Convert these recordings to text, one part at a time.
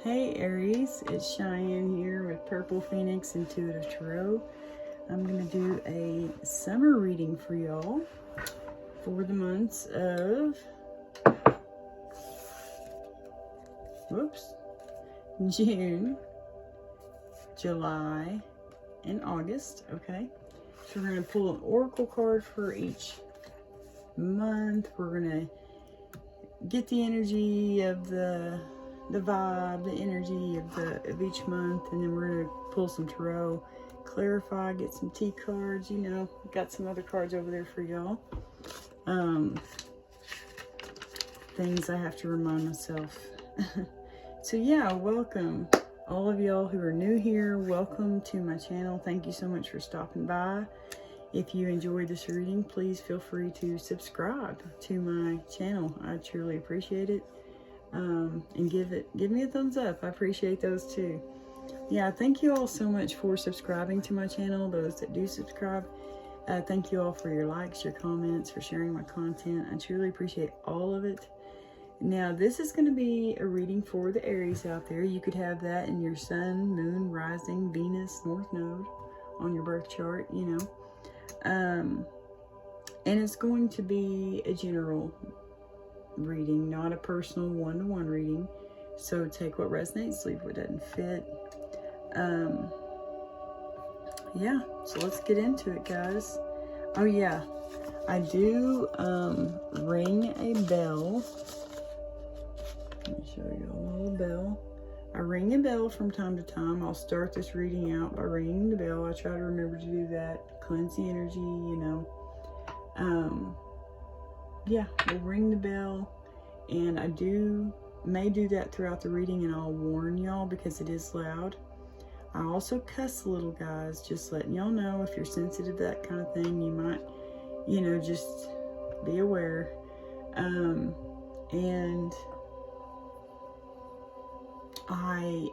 Hey Aries, it's Cheyenne here with Purple Phoenix Intuitive Tarot. I'm going to do a summer reading for y'all for the months of June, July, and August. Okay, so we're going to pull an oracle card for each month. We're going to get the energy of the vibe, the energy of each month, and then we're gonna pull some tarot, clarify, get some tea cards. You know, got some other cards over there for y'all. Things I have to remind myself. So yeah, welcome all of y'all who are new here. Welcome to my channel. Thank you so much for stopping by. If you enjoyed this reading, please feel free to subscribe to my channel. I truly appreciate it. And give me a thumbs up. I appreciate those too. Yeah, thank you all so much for subscribing to my channel. Those that do subscribe, thank you all for your likes, your comments, for sharing my content. I truly appreciate all of it. Now, this is going to be a reading for the Aries out there. You could have that in your sun, moon, rising, Venus, North Node on your birth chart, you know. And it's going to be a general reading, not a personal one-to-one reading. So take what resonates, leave what doesn't fit. Yeah, so let's get into it, guys. Oh yeah, I do ring a bell. Let me show you a little bell. I ring a bell from time to time. I'll start this reading out by ringing the bell. I try to remember to do that, cleanse the energy, you know. Yeah, we'll ring the bell, and I may do that throughout the reading, and I'll warn y'all because it is loud. I also cuss a little, guys, just letting y'all know if you're sensitive to that kind of thing, you might, you know, just be aware. And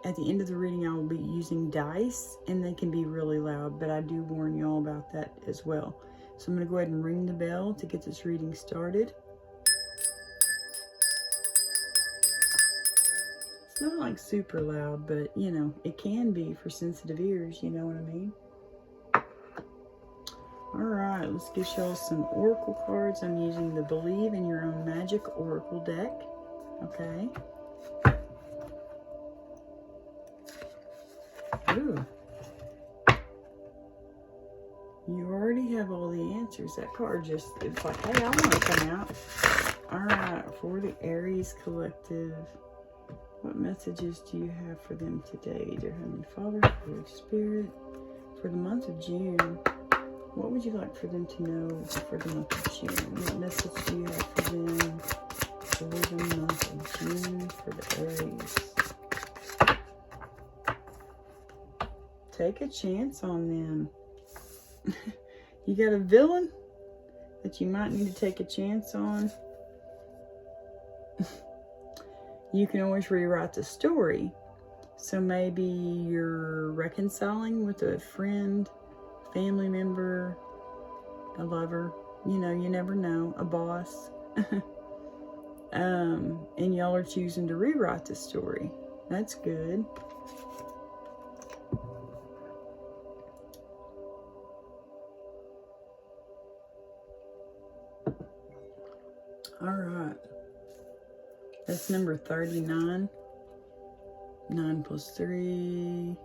at the end of the reading, I will be using dice, and they can be really loud, but I do warn y'all about that as well. So I'm going to go ahead and ring the bell to get this reading started. It's not like super loud, but you know, it can be for sensitive ears, you know what I mean? Alright, let's get y'all some oracle cards. I'm using the Believe in Your Own Magic Oracle deck. Okay. Ooh. You already have all the answers. That card just, it's like, hey, I want to come out. Alright, for the Aries collective, what messages do you have for them today? Dear Heavenly Father, Holy Spirit, for the month of June, what would you like for them to know for the month of June? What message do you have for them for the month of June for the Aries? Take a chance on them. You got a villain that you might need to take a chance on. You can always rewrite the story. So maybe you're reconciling with a friend, family member, a lover, you know, you never know, a boss. And y'all are choosing to rewrite the story. That's good. All right. That's number 39. 9 plus 3,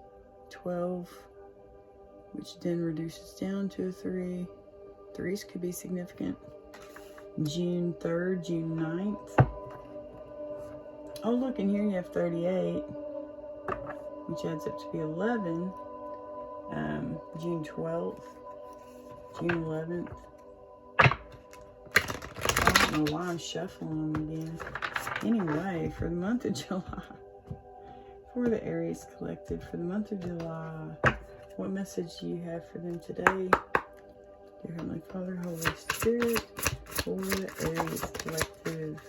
12, which then reduces down to a 3. 3s could be significant. June 3rd, June 9th. Oh, look, and here you have 38, which adds up to be 11. June 12th, June 11th. I don't know why I'm shuffling them again. Anyway, for the month of July, for the Aries collective, for the month of July, what message do you have for them today? Dear Heavenly Father, Holy Spirit, for the Aries collective.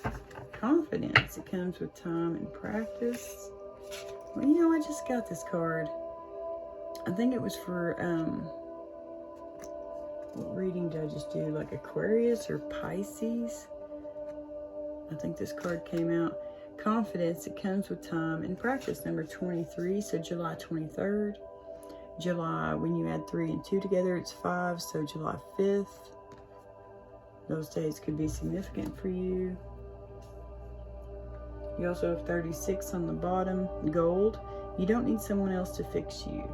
Confidence. It comes with time and practice. Well, you know, I just got this card. I think it was for, what reading did I just do? Like Aquarius or Pisces? I think this card came out. Confidence, it comes with time and practice. Number 23, so July 23rd. July, when you add 3 and 2 together, it's 5, so July 5th. Those days could be significant for you. You also have 36 on the bottom, gold. You don't need someone else to fix you.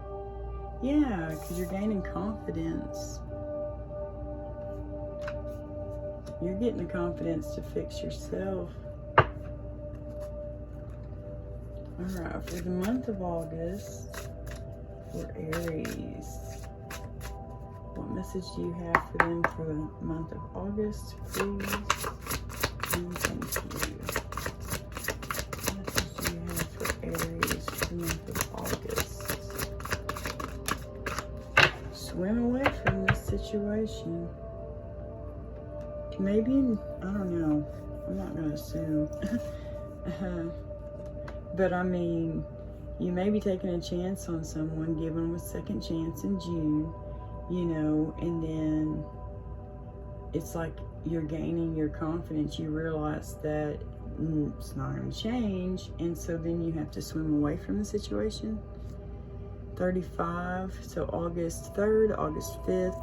Yeah, because you're gaining confidence. You're getting the confidence to fix yourself. Alright, for the month of August, for Aries, what message do you have for them for the month of August, please? And thank you. What message do you have for Aries for the month of August? Swim away from this situation. Maybe, I don't know. I'm not going to assume. But I mean, you may be taking a chance on someone, giving them a second chance in June, you know, and then it's like you're gaining your confidence. You realize that it's not going to change, and so then you have to swim away from the situation. 35, so August 3rd, August 5th,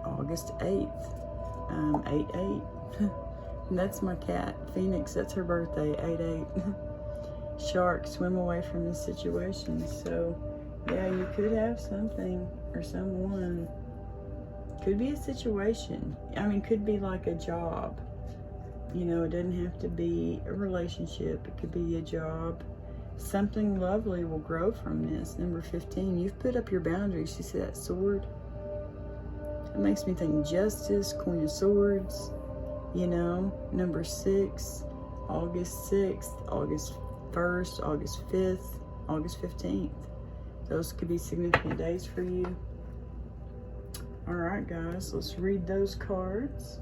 August 8th, 8/8. And that's my cat, Phoenix, that's her birthday, 8/8. Shark, swim away from this situation. So yeah, you could have something or someone. Could be a situation. I mean, could be like a job. You know, it doesn't have to be a relationship. It could be a job. Something lovely will grow from this. Number 15, you've put up your boundaries. You see that sword? It makes me think justice, Queen of Swords. You know, number 6, August 6th, August 1st, August 5th, August 15th. Those could be significant days for you. Alright guys, let's read those cards.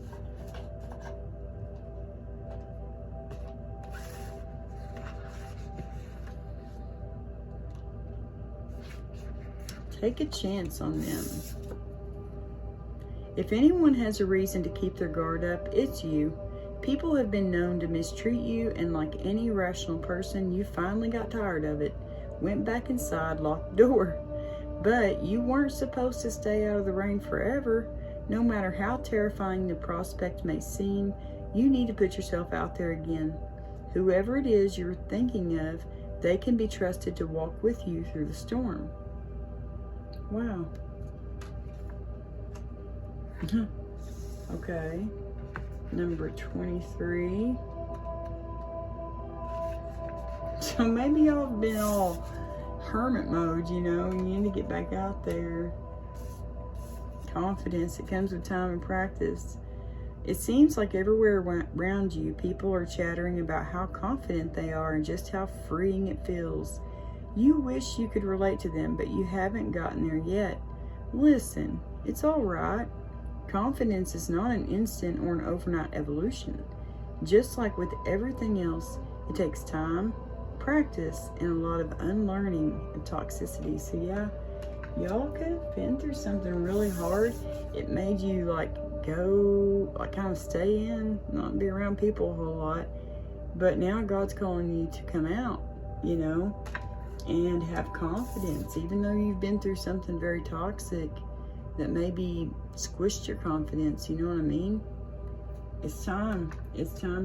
Take a chance on them. If anyone has a reason to keep their guard up, it's you. People have been known to mistreat you, and like any rational person, you finally got tired of it, went back inside, locked the door. But you weren't supposed to stay out of the rain forever. No matter how terrifying the prospect may seem, you need to put yourself out there again. Whoever it is you're thinking of, they can be trusted to walk with you through the storm. Wow. Okay. Number 23. So maybe y'all have been all hermit mode, you know, you need to get back out there. Confidence, it comes with time and practice. It seems like everywhere around you, people are chattering about how confident they are and just how freeing it feels. You wish you could relate to them, but you haven't gotten there yet. Listen, it's all right. Confidence is not an instant or an overnight evolution. Just like with everything else, it takes time, practice, and a lot of unlearning and toxicity. So yeah, y'all could have been through something really hard. It made you like go, like kind of stay in, not be around people a whole lot. But now God's calling you to come out, you know, and have confidence. Even though you've been through something very toxic that maybe squished your confidence, you know what I mean? It's time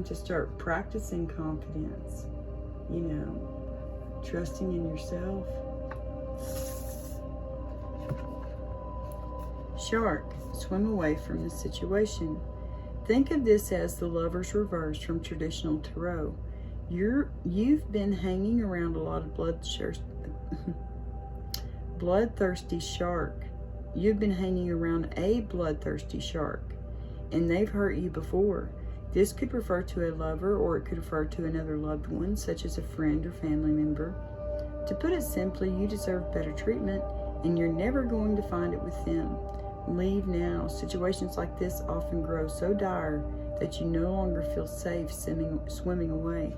to start practicing confidence, you know, trusting in yourself. Shark, swim away from the situation. Think of this as the Lover's reverse from traditional tarot. You've been hanging around a lot of bloodthirsty shark. You've been hanging around a bloodthirsty shark, and they've hurt you before. This could refer to a lover, or it could refer to another loved one, such as a friend or family member. To put it simply, you deserve better treatment, and you're never going to find it with them. Leave now. Situations like this often grow so dire that you no longer feel safe swimming away.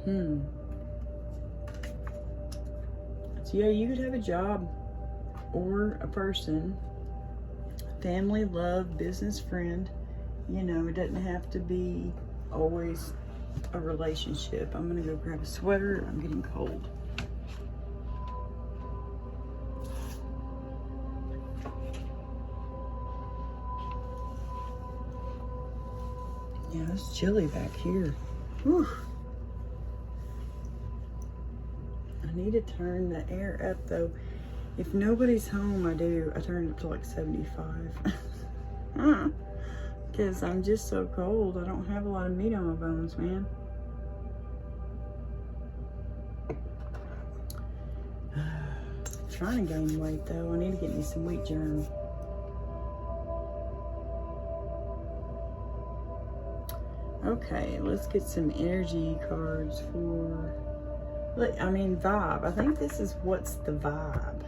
So yeah, you could have a job or a person, family, love, business, friend. You know, it doesn't have to be always a relationship. I'm gonna go grab a sweater. I'm getting cold. Yeah, it's chilly back here. Whew. I need to turn the air up though. If nobody's home, I turn it up to like 75. Because I'm just so cold. I don't have a lot of meat on my bones, man. Trying to gain weight though. I need to get me some wheat germ. Okay, let's get some energy cards for, vibe. I think this is what's the vibe.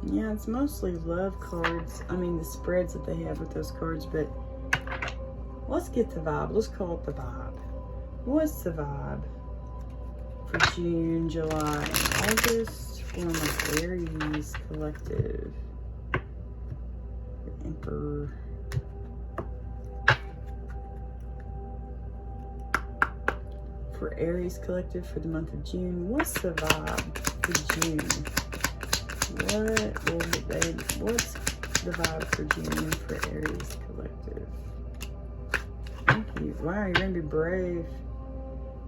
Yeah, it's mostly love cards. I mean, the spreads that they have with those cards, but let's get the vibe. Let's call it the vibe. What's the vibe for June, July, and August for my Aries collective? The Emperor. For Aries collective for the month of June, what's the vibe for June? What's the vibe for June for Aries collective? Thank you. Wow, you're gonna be brave.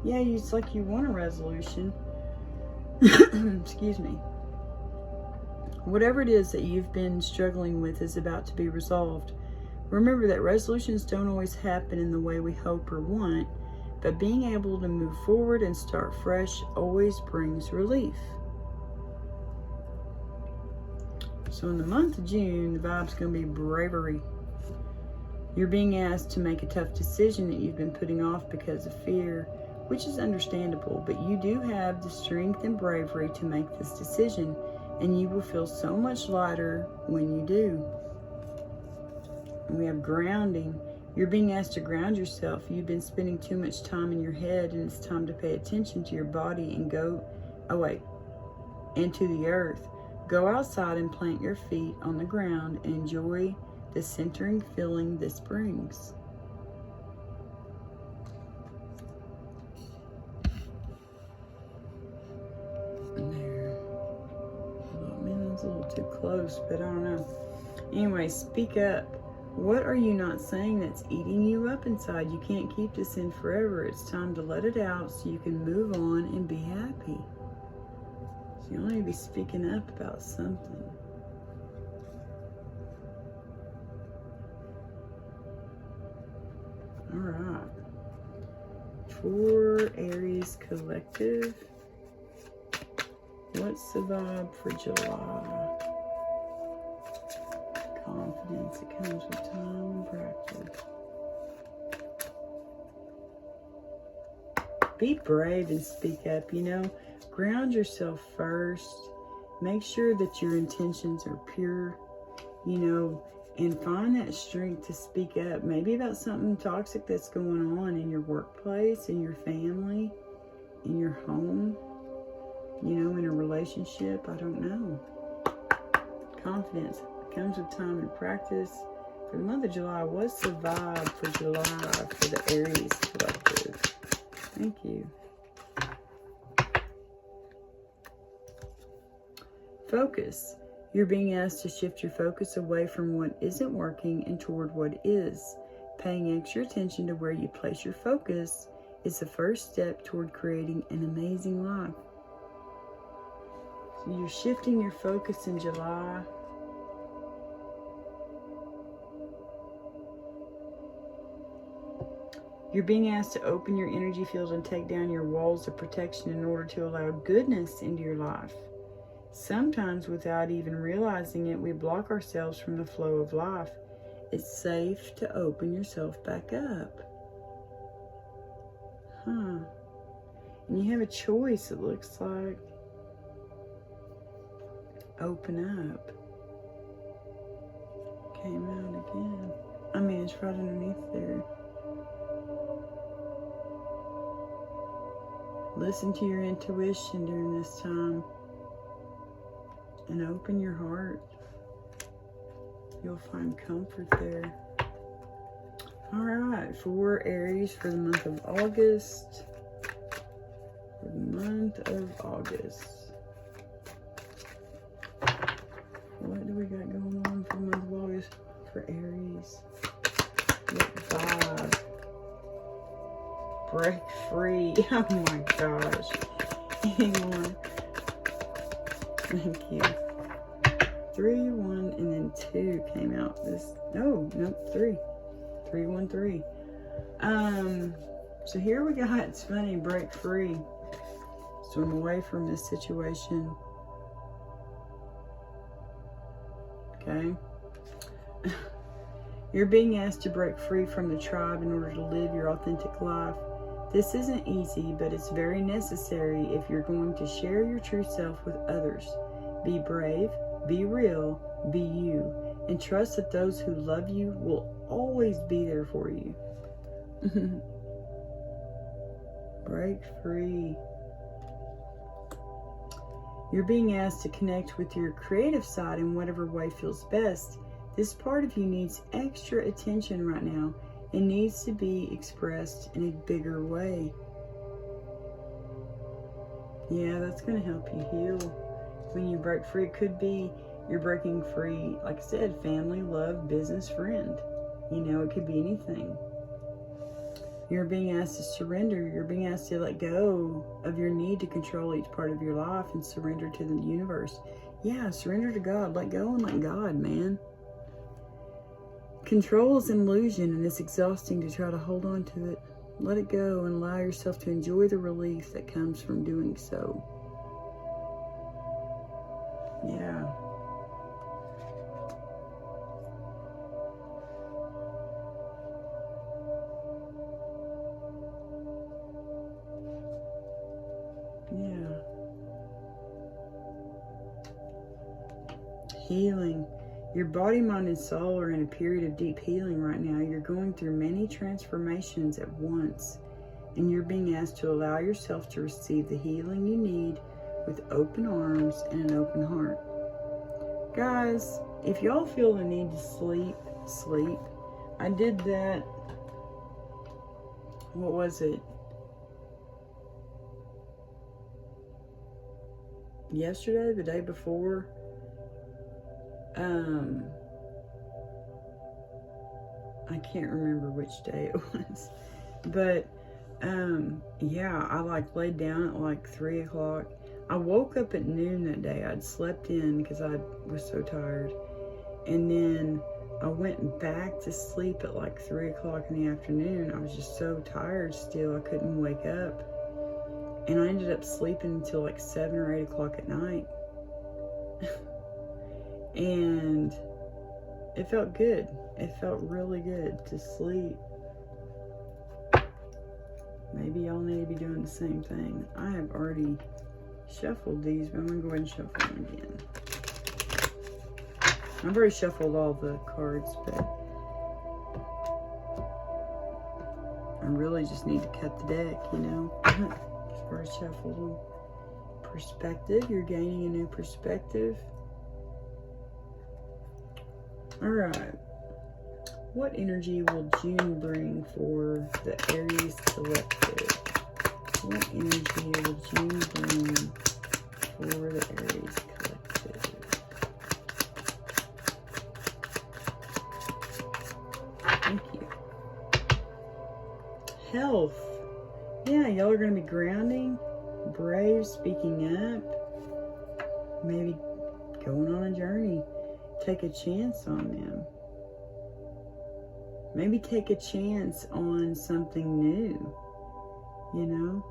Yeah, it's like you want a resolution. Excuse me. Whatever it is that you've been struggling with is about to be resolved. Remember that resolutions don't always happen in the way we hope or want, but being able to move forward and start fresh always brings relief. So in the month of June, the vibe's going to be bravery. You're being asked to make a tough decision that you've been putting off because of fear, which is understandable, but you do have the strength and bravery to make this decision, and you will feel so much lighter when you do. We have grounding. You're being asked to ground yourself. You've been spending too much time in your head, and it's time to pay attention to your body and and to the earth. Go outside and plant your feet on the ground and enjoy the centering feeling this brings. There. Oh man, that's a little too close, but I don't know. Anyway, speak up. What are you not saying that's eating you up inside? You can't keep this in forever. It's time to let it out so you can move on and be happy. So you only need to be speaking up about something. All right. For Aries collective, what's the vibe for July? Confidence, it comes with time and practice. Be brave and speak up, ground yourself first. Make sure that your intentions are pure, and find that strength to speak up. Maybe about something toxic that's going on in your workplace, in your family, in your home, in a relationship. I don't know. Confidence comes with time and practice. For the month of July, what's the vibe for July for the Aries collective? Thank you. Focus. You're being asked to shift your focus away from what isn't working and toward what is. Paying extra attention to where you place your focus is the first step toward creating an amazing life. So you're shifting your focus in July. You're being asked to open your energy field and take down your walls of protection in order to allow goodness into your life. Sometimes, without even realizing it, we block ourselves from the flow of life. It's safe to open yourself back up. And you have a choice, it looks like. Open up. Came out again. It's right underneath there. Listen to your intuition during this time. And open your heart. You'll find comfort there. Alright, for Aries for the month of August. For the month of August. What do we got going on for the month of August for Aries? What vibe? Break free. Oh my gosh. Anyone? Thank you. 3, 1, and then 2 came out. No, 3. 3, 1, 3. So here we got, it's funny, break free. Swim away from this situation. Okay. You're being asked to break free from the tribe in order to live your authentic life. This isn't easy, but it's very necessary if you're going to share your true self with others. Be brave, be real, be you, and trust that those who love you will always be there for you. Break free. You're being asked to connect with your creative side in whatever way feels best. This part of you needs extra attention right now. It needs to be expressed in a bigger way. Yeah, that's going to help you heal. When you break free, it could be you're breaking free, like I said, family, love, business, friend. You know, it could be anything. You're being asked to surrender. You're being asked to let go of your need to control each part of your life and surrender to the universe. Yeah, surrender to God. Let go and let God, man. Control is an illusion, and it's exhausting to try to hold on to it. Let it go and allow yourself to enjoy the relief that comes from doing so. Yeah. Yeah. Healing. Your body, mind, and soul are in a period of deep healing right now. You're going through many transformations at once, and you're being asked to allow yourself to receive the healing you need with open arms and an open heart. Guys, if y'all feel the need to sleep, sleep. I did that, what was it? Yesterday, the day before. I can't remember which day it was, but yeah, I like laid down at like 3 o'clock. I woke up at noon that day. I'd slept in because I was so tired, and then I went back to sleep at like 3 o'clock in the afternoon. I was just so tired still. I couldn't wake up, and I ended up sleeping until like 7 or 8 o'clock at night. And it felt good. It felt really good to sleep. Maybe y'all need to be doing the same thing. I have already shuffled these, but I'm going to go ahead and shuffle them again. I've already shuffled all the cards, but I really just need to cut the deck, you know. As far as shuffled them. Perspective. You're gaining a new perspective. Alright, what energy will June bring for the Aries collective? What energy will June bring for the Aries collective? Thank you. Health. Yeah, y'all are going to be grounding, brave, speaking up, maybe going on a journey. Take a chance on them. Maybe take a chance on something new. You know?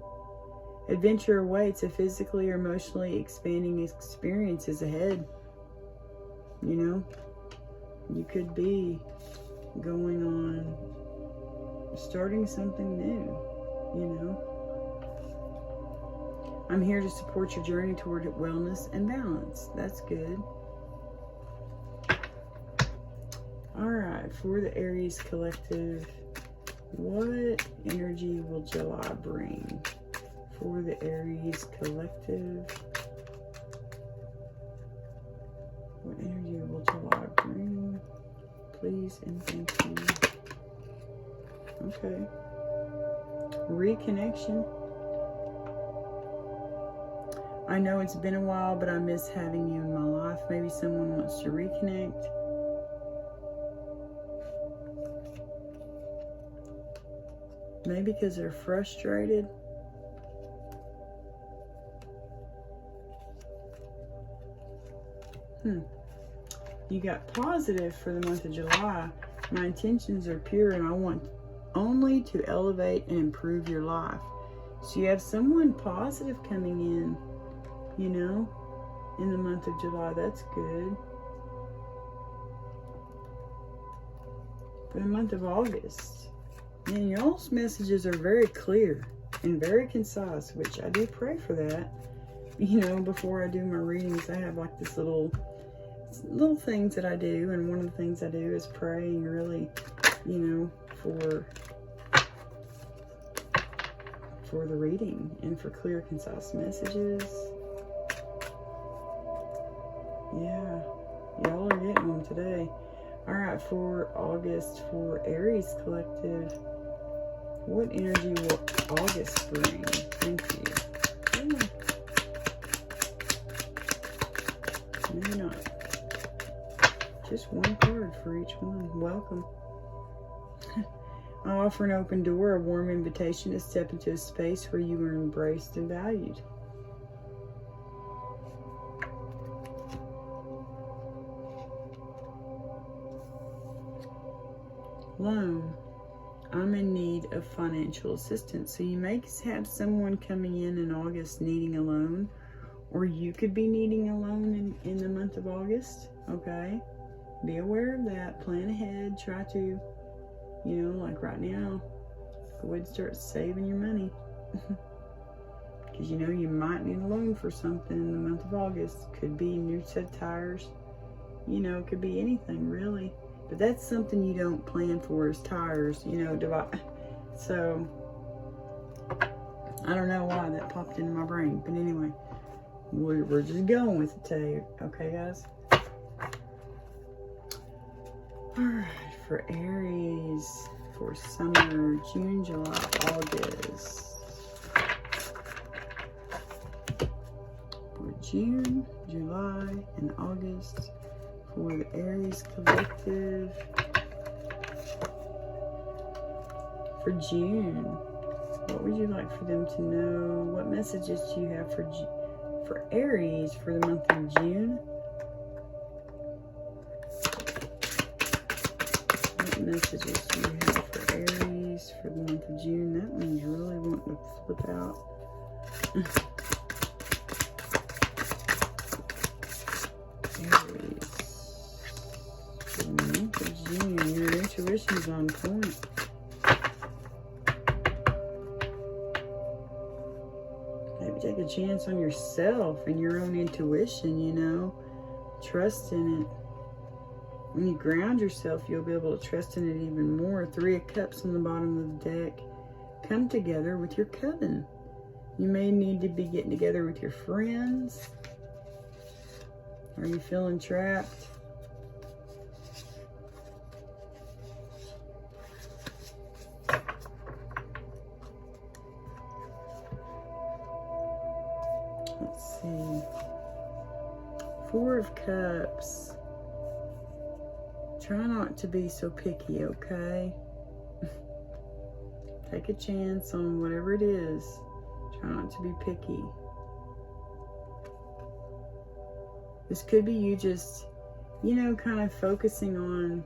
Adventure awaits. A physically or emotionally expanding experience is ahead. You know? You could be going on, starting something new. You know? I'm here to support your journey toward wellness and balance. That's good. Alright, for the Aries collective, what energy will July bring for the Aries collective. What energy will July bring? Please and thank you. Okay. Reconnection. I know it's been a while, but I miss having you in my life. Maybe someone wants to reconnect. Maybe because they're frustrated. You got positive for the month of July. My intentions are pure and I want only to elevate and improve your life. So you have someone positive coming in, you know, in the month of July. That's good. For the month of August, man, y'all's messages are very clear and very concise, which I do pray for that. You know, before I do my readings, I have like this little things that I do, and one of the things I do is pray and really, you know, for the reading and for clear, concise messages. Yeah, y'all are getting them today. All right, for August, for Aries collective, what energy will August bring? Thank you. Maybe not. Just one card for each one. Welcome. I offer an open door, a warm invitation to step into a space where you are embraced and valued. Loan. I'm in need of financial assistance. So you may have someone coming in August needing a loan, or you could be needing a loan in the month of August. Okay. Be aware of that. Plan ahead. Try to, you know, like right now, go ahead and start saving your money. Because you know you might need a loan for something in the month of August. Could be new set of tires. You know, it could be anything really. But that's something you don't plan for, is tires, you know, so I don't know why that popped into my brain. But anyway, we're just going with it today. Okay, guys? Alright, for Aries, for summer, June, July, August. For June, July, and August, for the Aries collective. For June, what would you like for them to know? What messages do you have for Aries for the month of June? What messages do you have for Aries for the month of June? That one's really wanting to flip out. Aries. For the month of June, your intuition's on point. Maybe take a chance on yourself and your own intuition, you know. Trust in it. When you ground yourself, you'll be able to trust in it even more. 3 of Cups on the bottom of the deck. Come together with your coven. You may need to be getting together with your friends. Are you feeling trapped? Let's see. 4 of Cups. Try not to be so picky, okay? Take a chance on whatever it is. Try not to be picky. This could be you just, you know, kind of focusing on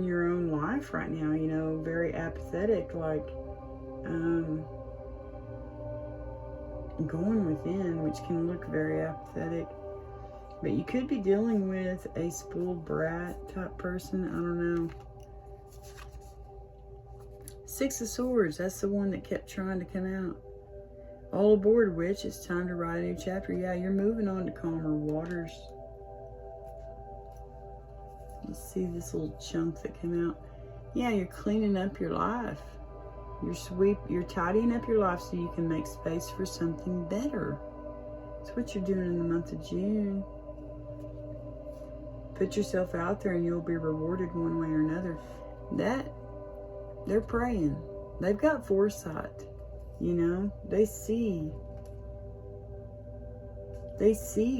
your own life right now, you know, very apathetic, like going within, which can look very apathetic. But you could be dealing with a spoiled brat type person. I don't know. 6 of Swords. That's the one that kept trying to come out. All aboard, witch. It's time to write a new chapter. Yeah, you're moving on to calmer waters. Let's see this little chunk that came out. Yeah, you're cleaning up your life. You're tidying up your life so you can make space for something better. That's what you're doing in the month of June. Put yourself out there and you'll be rewarded one way or another. They're praying. They've got foresight. You know, they see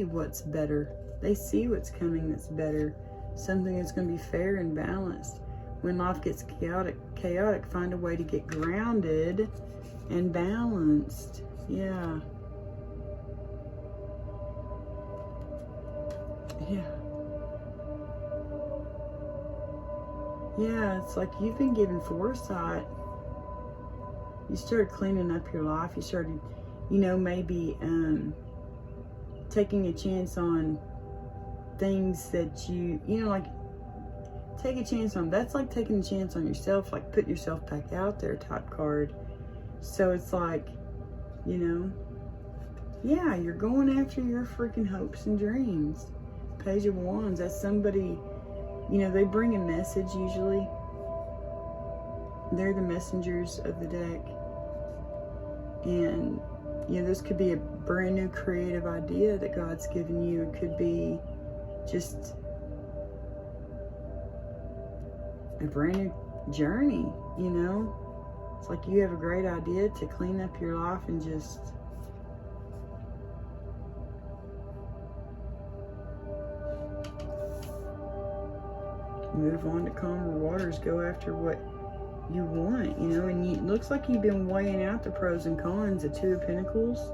what's better. They see what's coming that's better. Something that's going to be fair and balanced. When life gets chaotic, find a way to get grounded and balanced. Yeah. Yeah. Yeah, it's like you've been given foresight. You started cleaning up your life. You started, you know, maybe taking a chance on things that you know, like take a chance on. That's like taking a chance on yourself, like put yourself back out there type card. So it's like, you know, yeah, you're going after your freaking hopes and dreams. Page of Wands, that's somebody, you know, they bring a message usually. They're the messengers of the deck. And, you know, this could be a brand new creative idea that God's given you. It could be just a brand new journey, you know. It's like you have a great idea to clean up your life and just move on to calmer waters. Go after what you want, you know. And it looks like you've been weighing out the pros and cons. The Two of Pentacles,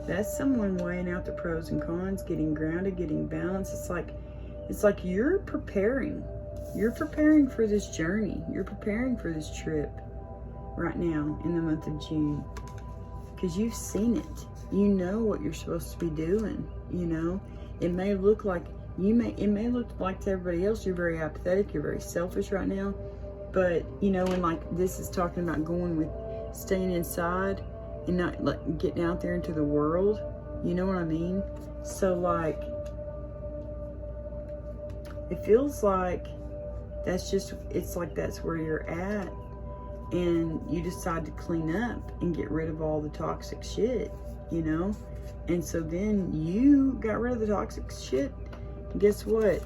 that's someone weighing out the pros and cons, getting grounded, getting balanced. It's like you're preparing for this journey. You're preparing for this trip right now in the month of June, because you've seen it. You know what you're supposed to be doing. You know, it may look like it may look like to everybody else you're very apathetic, you're very selfish right now. But, you know, when like this is talking about going with staying inside and not like getting out there into the world, you know what I mean? So like, it feels like it's like that's where you're at, and you decide to clean up and get rid of all the toxic shit, you know? And so then you got rid of the toxic shit. Guess what?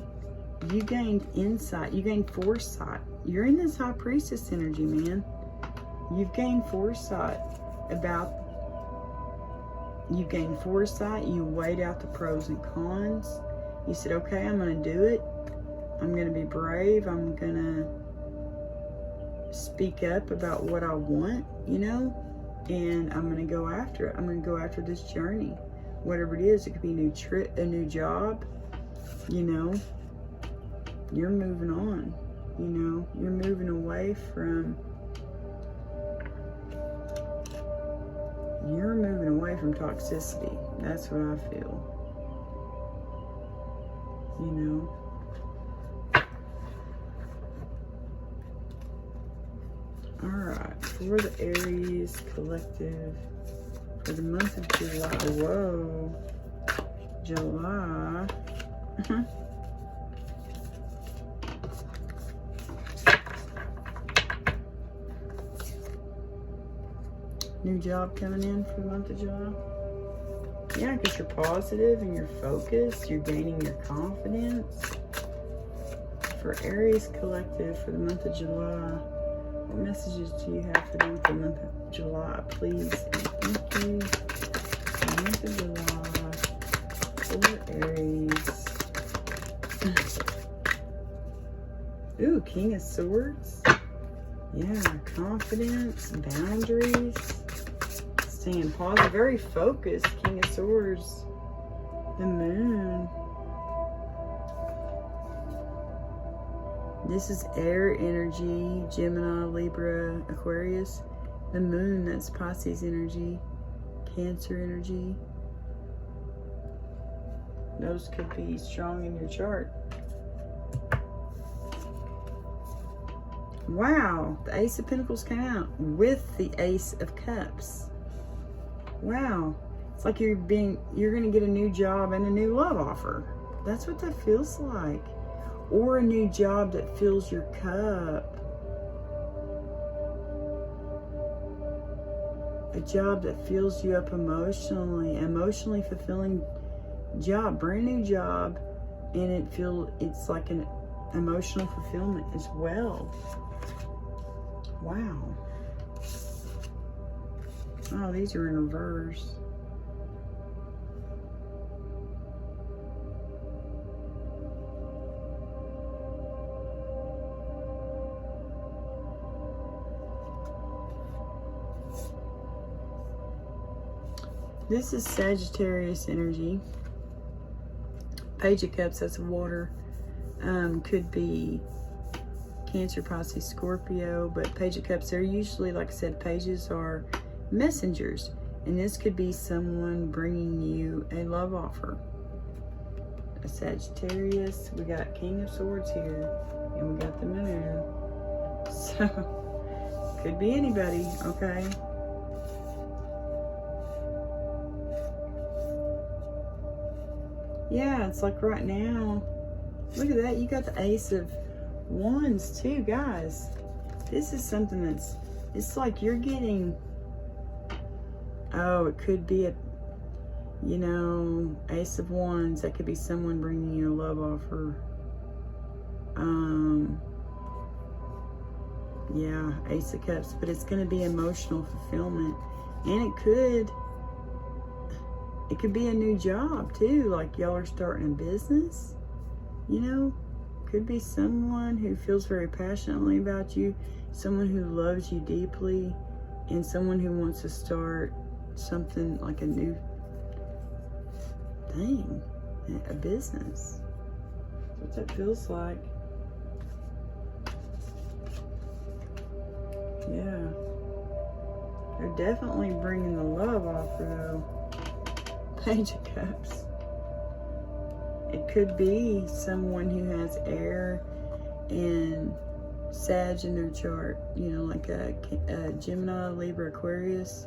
You gained insight. You gained foresight. You're in this High Priestess energy, man. You've gained foresight you gained foresight. You weighed out the pros and cons. You said, okay, I'm going to do it. I'm going to be brave. I'm going to speak up about what I want, you know, and I'm going to go after it. I'm going to go after this journey. Whatever it is, it could be a new trip, a new job, you know. You're moving on, you know. You're moving away from toxicity. That's what I feel, you know. Alright, for the Aries collective for the month of July. Whoa. July. New job coming in for the month of July. Yeah, because you're positive and you're focused. You're gaining your confidence. For Aries collective for the month of July. What messages do you have for them for the month of July, please? And thank you. The month of July for Aries. Ooh, King of Swords. Yeah, confidence, boundaries, staying positive, very focused. King of Swords. The Moon. This is air energy, Gemini, Libra, Aquarius. The Moon, that's Pisces energy, Cancer energy. Those could be strong in your chart. Wow, the Ace of Pentacles came out with the Ace of Cups. Wow, it's like you're going to get a new job and a new love offer. That's what that feels like. Or a new job that fills your cup. a job that fills you up emotionally fulfilling job, brand new job, and it's like an emotional fulfillment as well. Wow. Oh, these are in reverse. This is Sagittarius energy. Page of Cups, that's water. Could be Cancer, Pisces, Scorpio, but Page of Cups, they're usually, like I said, pages are messengers. And this could be someone bringing you a love offer. A Sagittarius, we got King of Swords here, and we got the Moon. So, could be anybody, okay? Yeah, it's like right now, look at that, you got the Ace of Wands too, guys. This is something that's, it's like you're getting, oh, it could be a, you know, Ace of Wands. That could be someone bringing you a love offer. Yeah, Ace of Cups, but it's going to be emotional fulfillment. And it could be a new job too, like y'all are starting a business, you know. Could be someone who feels very passionately about you, someone who loves you deeply, and someone who wants to start something like a new thing, a business. That's what that feels like. Yeah. They're definitely bringing the love offer though. Page of Cups. It could be someone who has air and Sag in their chart, you know, like a Gemini, Libra, Aquarius,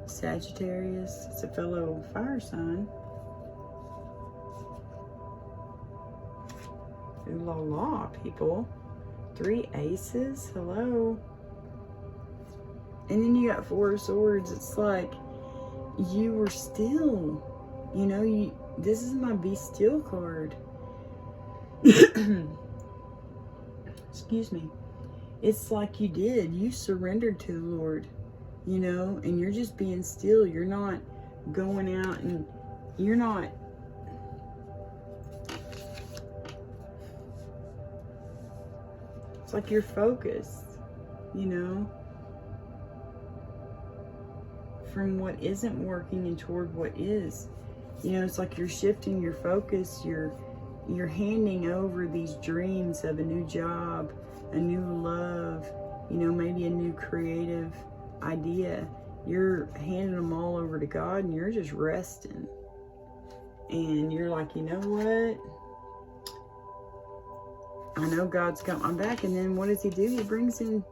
Sagittarius. It's a fellow fire sign. Ooh la la, people. 3 aces, hello. And then you got 4 of Swords. It's like you were still, you know, this is my Be Still card. Excuse me. It's like you surrendered to the Lord, you know, and you're just being still. You're not going out and you're not, it's like you're focused, you know, from what isn't working and toward what is. You know, it's like you're shifting your focus, you're handing over these dreams of a new job, a new love, you know, maybe a new creative idea. You're handing them all over to God and you're just resting. And you're like, you know what? I know God's got my back. And then what does he do? He brings in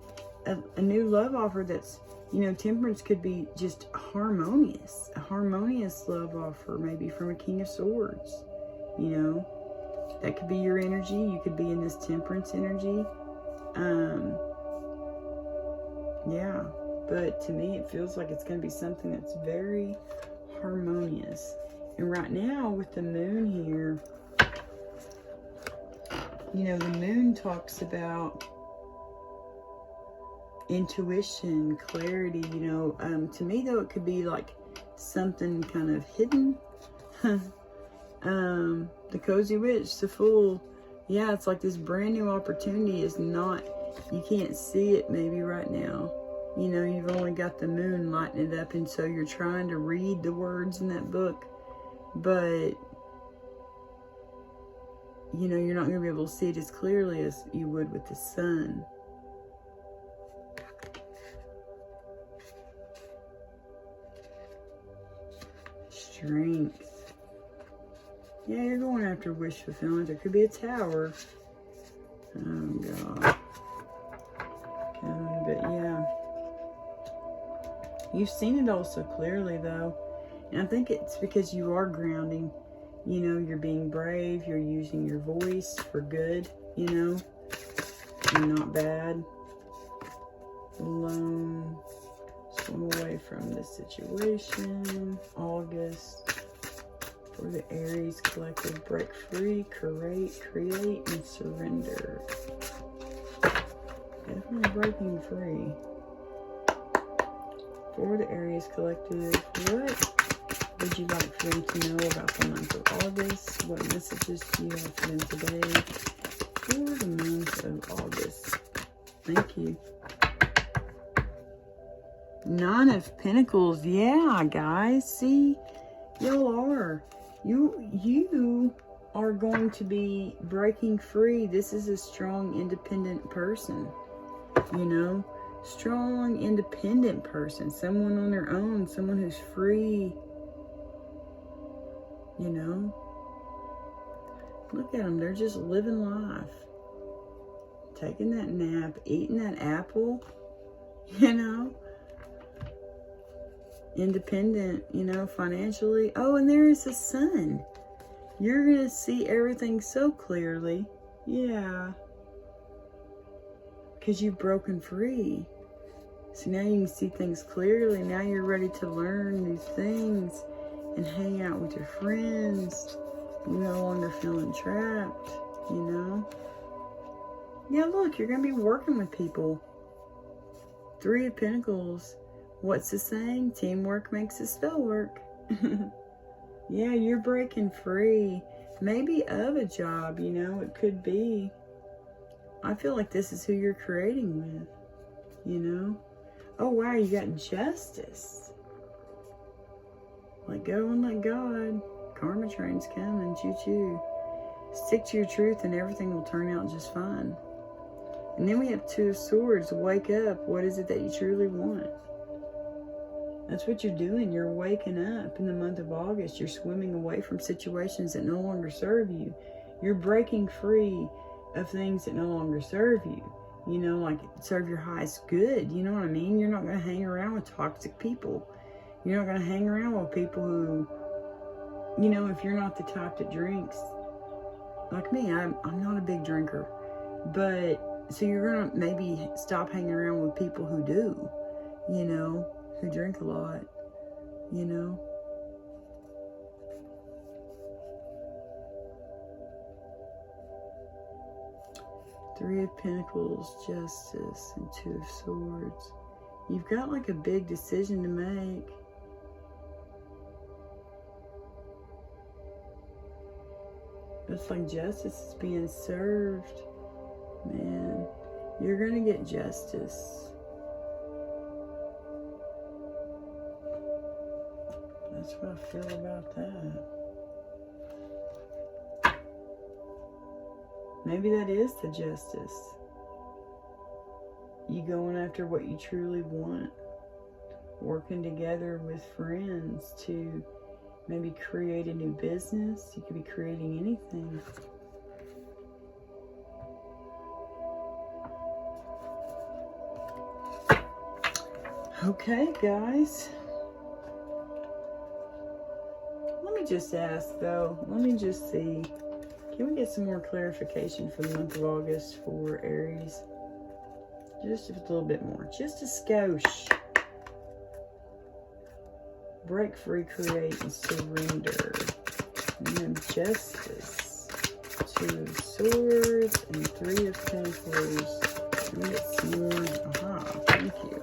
a new love offer that's, you know, Temperance could be just harmonious. A harmonious love offer, maybe from a King of Swords. You know, that could be your energy. You could be in this Temperance energy. Yeah, but to me it feels like it's going to be something that's very harmonious. And right now with the Moon here, you know, the Moon talks about intuition, clarity, you know. To me though, it could be like something kind of hidden. The Cozy Witch, the Fool. Yeah, it's like this brand new opportunity is not, you can't see it maybe right now. You know, you've only got the Moon lighting it up, and so you're trying to read the words in that book, but you know, you're not going to be able to see it as clearly as you would with the Sun. Strength. Yeah, you're going after wish fulfillment. There could be a Tower. Oh, God. But, yeah. You've seen it all so clearly, though. And I think it's because you are grounding. You know, you're being brave. You're using your voice for good, you know. And not bad. Alone. Swim away from this situation. August. For the Aries collective, break free, create, and surrender. Definitely breaking free. For the Aries collective, what would you like for them to know about the month of August? What messages do you have for them today for the month of August? Thank you. 9 of Pentacles. Yeah, guys. See, y'all are. You are going to be breaking free. This is a strong, independent person. You know, strong, independent person. Someone on their own. Someone who's free. You know. Look at them. They're just living life. Taking that nap. Eating that apple. You know. Independent, you know, financially. Oh, and there is the sun. You're going to see everything so clearly. Yeah. Because you've broken free. So now you can see things clearly. Now you're ready to learn new things and hang out with your friends. You're no longer feeling trapped, you know. Yeah, look, you're going to be working with people. 3 of Pentacles. What's the saying? Teamwork makes the spell work. Yeah, you're breaking free. Maybe of a job, you know, it could be. I feel like this is who you're creating with, you know. Oh, wow, you got justice. Let go and let God. Karma train's coming, choo-choo. Stick to your truth and everything will turn out just fine. And then we have 2 of Swords. Wake up. What is it that you truly want? That's what you're doing. You're waking up in the month of August. You're swimming away from situations that no longer serve you. You're breaking free of things that no longer serve you. You know, like serve your highest good. You know what I mean? You're not going to hang around with toxic people. You're not going to hang around with people who, you know, if you're not the type that drinks. Like me, I'm not a big drinker. But, so you're going to maybe stop hanging around with people who do, you know, who drink a lot, you know. Three of Pentacles, Justice, and 2 of Swords. You've got like a big decision to make. It's like justice is being served. Man, you're going to get justice. That's what I feel about that. Maybe that is the justice. You going after what you truly want. Working together with friends to maybe create a new business. You could be creating anything. Okay, guys. Let me just ask, though. Let me just see. Can we get some more clarification for the month of August for Aries? Just a little bit more. Just a skosh. Break free, create, and surrender. And then Justice. 2 of Swords and 3 of Pentacles. Can we get some more? Aha, thank you.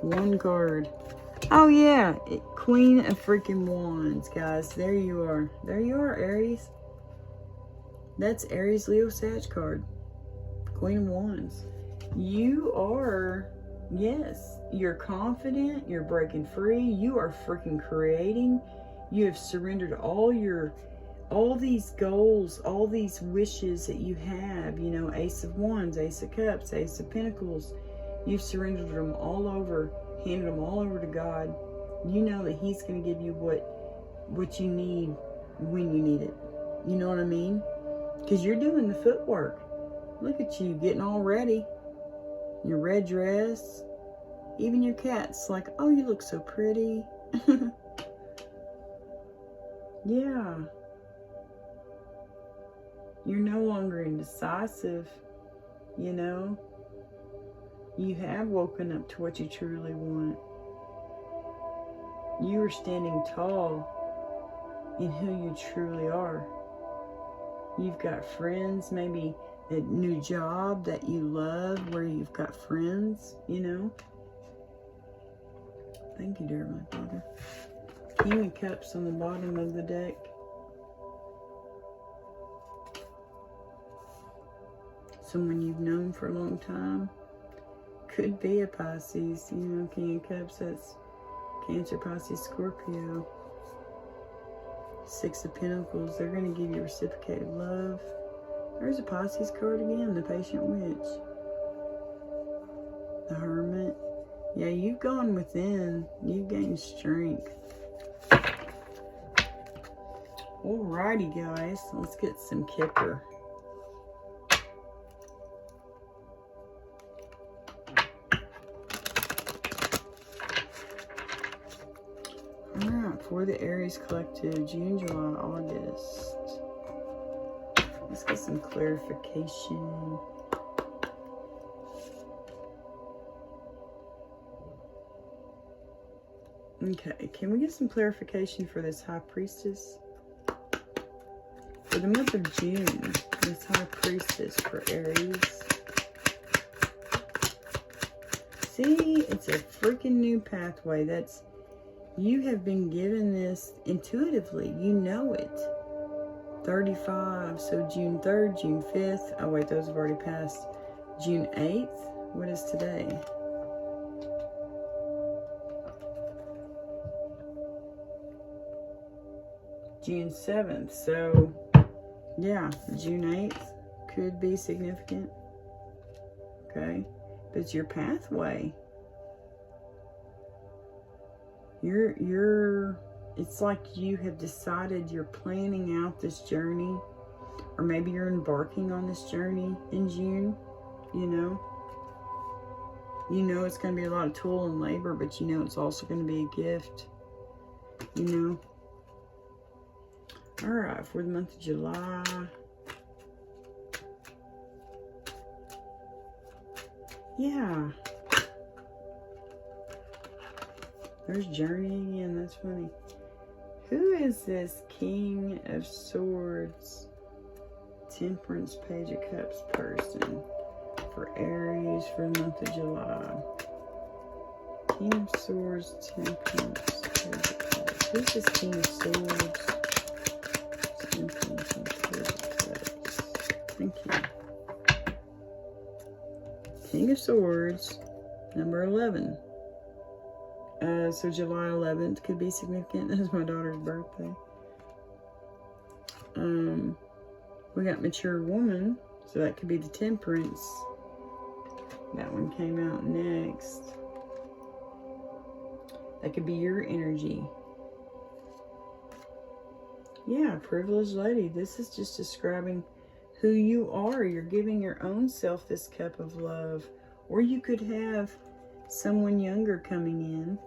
1 card. Oh yeah, Queen of freaking Wands, guys. There you are. There you are, Aries. That's Aries, Leo, Sag card. Queen of Wands. You are, yes, you're confident. You're breaking free. You are freaking creating. You have surrendered all these goals, all these wishes that you have. You know, Ace of Wands, Ace of Cups, Ace of Pentacles. You've surrendered them all over, handed them all over to God. You know that He's going to give you what you need when you need it. You know what I mean? Because you're doing the footwork. Look at you getting all ready. Your red dress. Even your cat's like, oh, you look so pretty. Yeah. You're no longer indecisive. You know. You have woken up to what you truly want. You are standing tall in who you truly are. You've got friends, maybe a new job that you love where you've got friends, you know. Thank you, dear my Father. King of Cups on the bottom of the deck. Someone you've known for a long time. Could be a Pisces, you know, King of Cups, that's Cancer, Pisces, Scorpio. Six of Pentacles, they're going to give you reciprocated love. There's a Pisces card again, the Patient Witch. The Hermit. Yeah, you've gone within. You've gained strength. Alrighty, guys. Let's get some Kipper. Alright, for the Aries Collective, June, July, August. Let's get some clarification. Okay, can we get some clarification for this High Priestess? For the month of June, this High Priestess for Aries. See, it's a freaking new pathway. That's, you have been given this intuitively. You know it. 35, so June 3rd, June 5th. Oh wait, those have already passed. June 8th. What is today? June 7th. So, yeah, June 8th could be significant. Okay. But it's your pathway. It's like you have decided you're planning out this journey, or maybe you're embarking on this journey in June, you know. You know it's going to be a lot of toil and labor, but you know it's also going to be a gift, you know. All right, for the month of July. Yeah. There's Journey again. That's funny. Who is this King of Swords, Temperance, Page of Cups person for Aries for the month of July? King of Swords, Temperance, Page of Cups. Who's this King of Swords? Temperance and Page of Cups. Thank you. King of Swords, number 11. So July 11th could be significant. That is my daughter's birthday. We got Mature Woman, so that could be the Temperance. That one came out next. That could be your energy. Yeah, Privileged Lady. This is just describing who you are. You're giving your own self this cup of love. Or you could have someone younger coming in,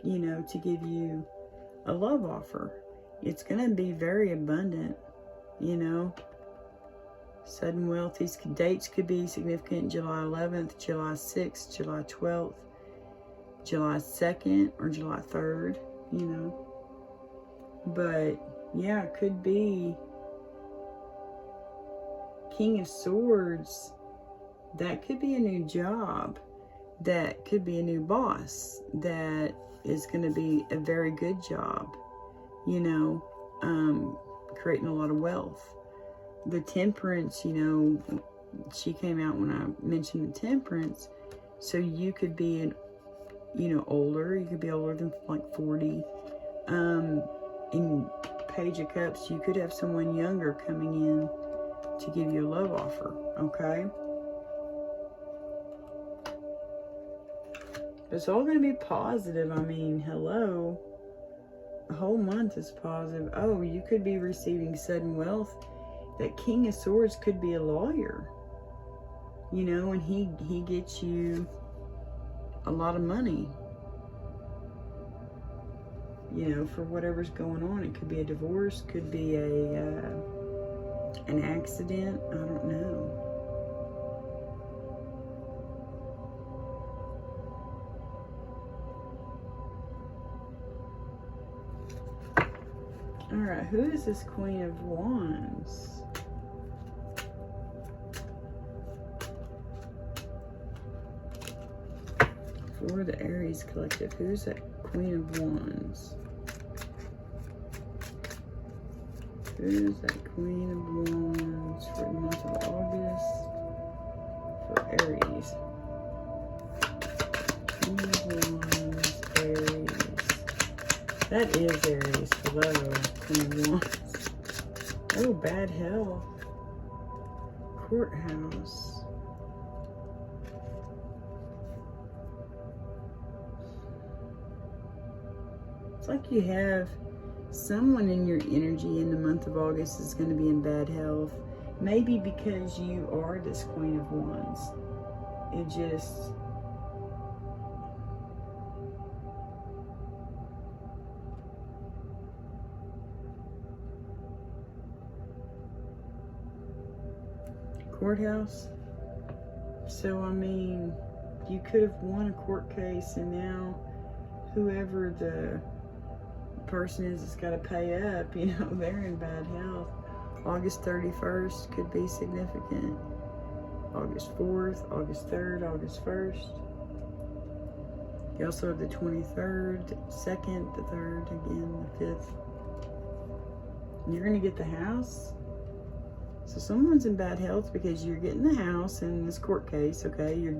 you know, to give you a love offer. It's going to be very abundant, you know. Sudden wealth. These dates could be significant. July 11th, July 6th, July 12th, July 2nd, or July 3rd, you know. But, yeah, it could be King of Swords. That could be a new job. That could be a new boss. That is going to be a very good job. You know, creating a lot of wealth. The Temperance, you know, she came out when I mentioned the Temperance. So you could be you know, older. You could be older than like 40. In Page of Cups, you could have someone younger coming in to give you a love offer. Okay. It's all going to be positive. I mean, hello. The whole month is positive. Oh, you could be receiving sudden wealth. That King of Swords could be a lawyer. You know, and he gets you a lot of money. You know, for whatever's going on. It could be a divorce. Could be an accident. I don't know. Alright, who is this Queen of Wands? For the Aries collective, who's that Queen of Wands? Who's that Queen of Wands for the month of August for Aries? Queen of Wands, Aries. That is Aries. Hello, Queen of Wands. Oh, bad health. Courthouse. It's like you have someone in your energy in the month of August is going to be in bad health. Maybe because you are this Queen of Wands. It just... Courthouse. So, I mean, you could have won a court case and now whoever the person is that's got to pay up, you know, they're in bad health. August 31st could be significant. August 4th, August 3rd, August 1st. You also have the 23rd, the 2nd, the 3rd, again, the 5th. You're going to get the house. So someone's in bad health because you're getting the house in this court case, okay? You've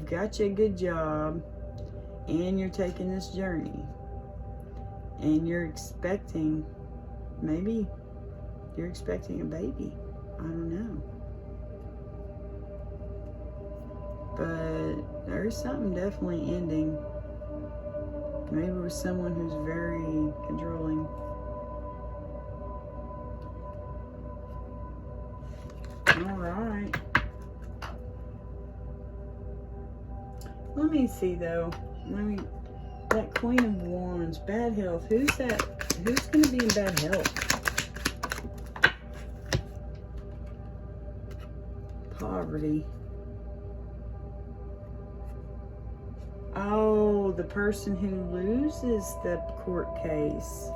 got you a good job and you're taking this journey. And you're expecting, maybe you're expecting a baby. I don't know. But there's something definitely ending. Maybe with someone who's very controlling. Alright. Let me see though. That Queen of Wands, bad health. Who's that? Who's going to be in bad health? Poverty. Oh, the person who loses the court case.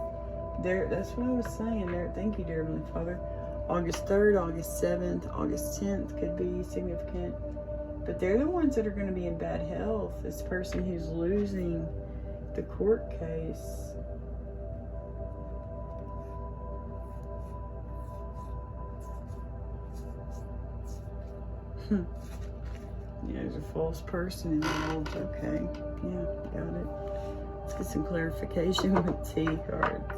That's what I was saying there. Thank you, dear Heavenly Father. August 3rd, August 7th, August 10th could be significant. But they're the ones that are going to be in bad health. This person who's losing the court case. Yeah, there's a false person involved. Okay. Yeah, got it. Let's get some clarification with T cards.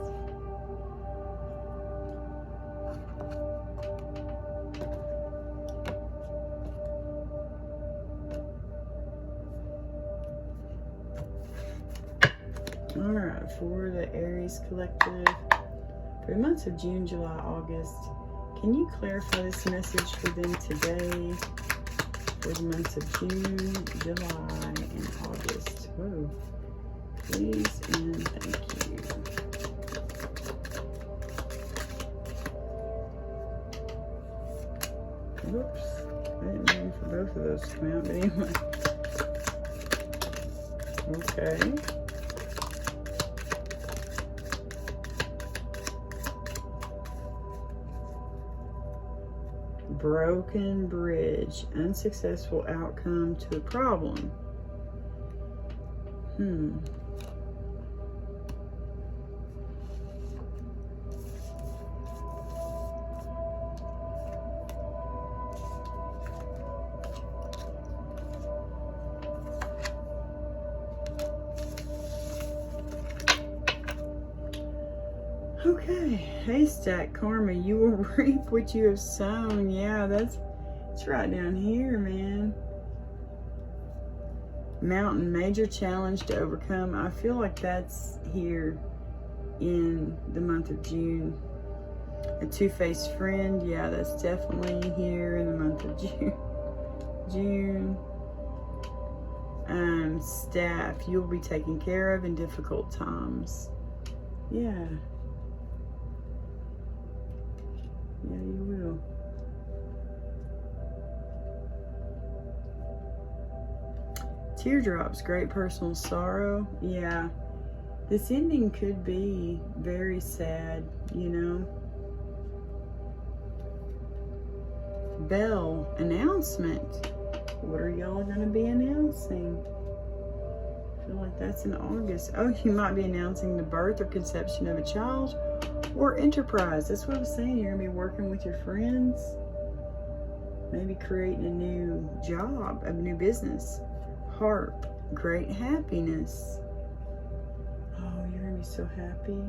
Alright, for the Aries collective, for the months of June, July, August, can you clarify this message for them today? For the months of June, July, and August. Whoa. Please and thank you. Whoops. I didn't mean for both of those to come out, but anyway. Okay. Broken bridge, unsuccessful outcome to a problem. Okay, haystack karma, you will reap what you have sown. Yeah, it's right down here, man. Mountain, major challenge to overcome. I feel like that's here in the month of June. A two-faced friend, yeah, that's definitely here in the month of June. Staff, you'll be taken care of in difficult times. Yeah. Yeah, you will. Teardrops, great personal sorrow. Yeah. This ending could be very sad, you know. Bell, announcement. What are y'all going to be announcing? I feel like that's in August. Oh, you might be announcing the birth or conception of a child or enterprise. That's what I was saying. You're going to be working with your friends. Maybe creating a new job, a new business. Harp, great happiness. Oh, you're going to be so happy.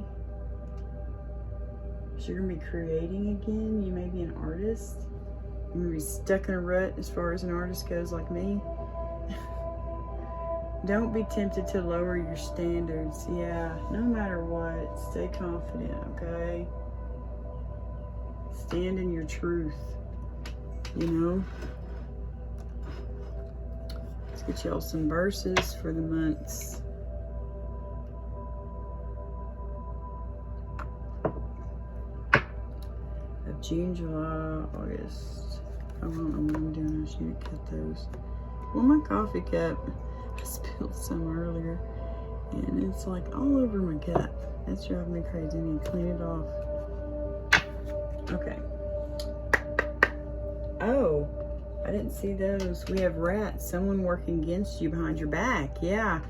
You're going to be creating again. You may be an artist. You're going to be stuck in a rut as far as an artist goes, like me. Don't be tempted to lower your standards. Yeah, no matter what, stay confident, okay? Stand in your truth, you know? Let's get y'all some verses for the months. Of June, July, August. I don't know what I'm doing. I should cut those. Well, my coffee cup, I spilled some earlier, and it's like all over my cup. That's driving me crazy. I need to clean it off. Okay. Oh, I didn't see those. We have rats. Someone working against you behind your back. Yeah,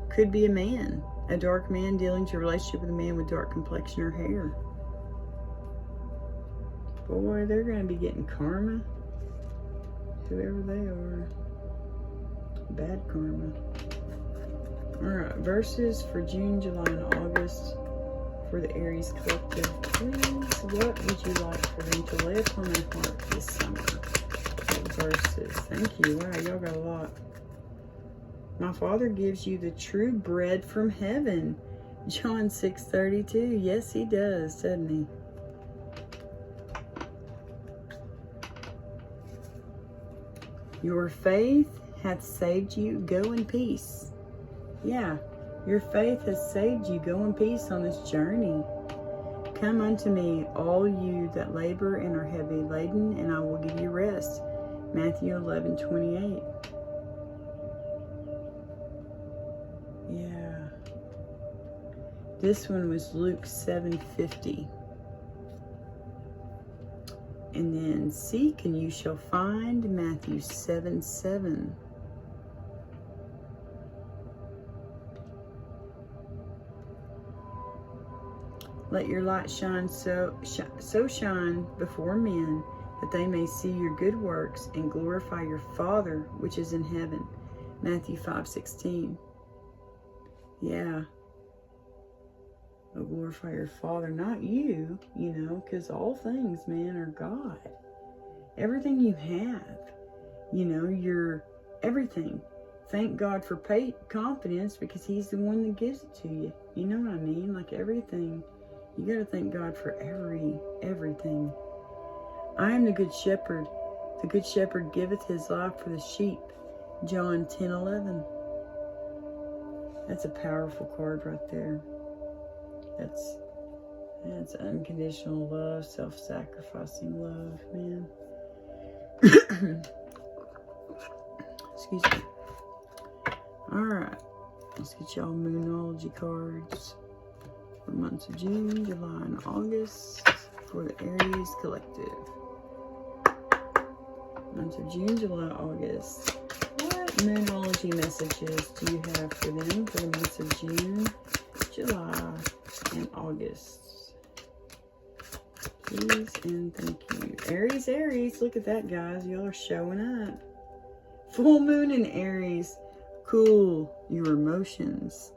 could be a man. A dark man dealing to a relationship with a man with dark complexion or hair. Boy, they're going to be getting karma. Whoever they are. Bad karma. Alright, verses for June, July, and August for the Aries collective. Please, what would you like for them to lay upon their heart this summer? Verses. Thank you. Wow, y'all got a lot. My Father gives you the true bread from heaven. John 6:32. Yes, he does, doesn't he? Your faith hath saved you. Go in peace. Yeah, your faith has saved you. Go in peace on this journey. Come unto me, all you that labor and are heavy laden, and I will give you rest. Matthew 11:28. Yeah. This one was Luke 7:50. And then seek and you shall find, Matthew 7:7. Let your light shine so shine before men that they may see your good works and glorify your Father which is in heaven. Matthew 5:16. Yeah. Glorify your Father, not you, you know, because all things, man, are God. Everything you have, you know, you're everything. Thank God for confidence because he's the one that gives it to you. You know what I mean? Like everything. You got to thank God for everything. I am the good shepherd. The good shepherd giveth his life for the sheep. John 10:11. That's a powerful card right there. That's unconditional love, self-sacrificing love, man. Excuse me. Alright. Let's get y'all Moonology cards for months of June, July, and August for the Aries collective. Months of June, July, August. What Moonology messages do you have for them for the months of June, July, and August? Please and thank you. Aries, Aries. Look at that, guys. Y'all are showing up. Full moon in Aries. Cool your emotions.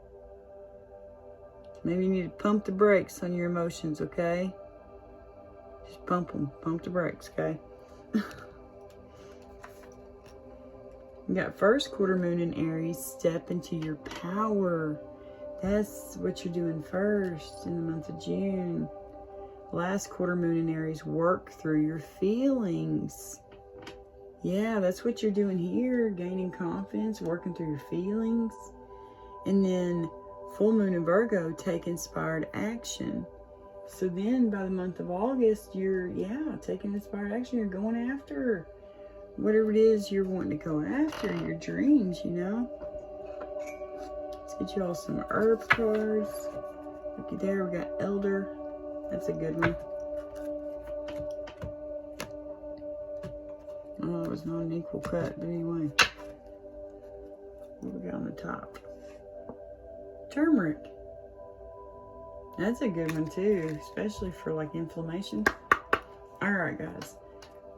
Maybe you need to pump the brakes on your emotions, okay? Just pump them. Pump the brakes, okay? You got first quarter moon in Aries. Step into your power. That's what you're doing first in the month of June. Last quarter moon in Aries, work through your feelings. Yeah, that's what you're doing here, gaining confidence, working through your feelings. And then full moon in Virgo, take inspired action. So then by the month of August, you're, taking inspired action. You're going after whatever it is you're wanting to go after, your dreams, you know. Let's get y'all some herb cards. Looky there, we got elder. That's a good one. Oh, it was not an equal cut, but anyway. What we got on the top? Turmeric. That's a good one too, especially for like inflammation. Alright guys.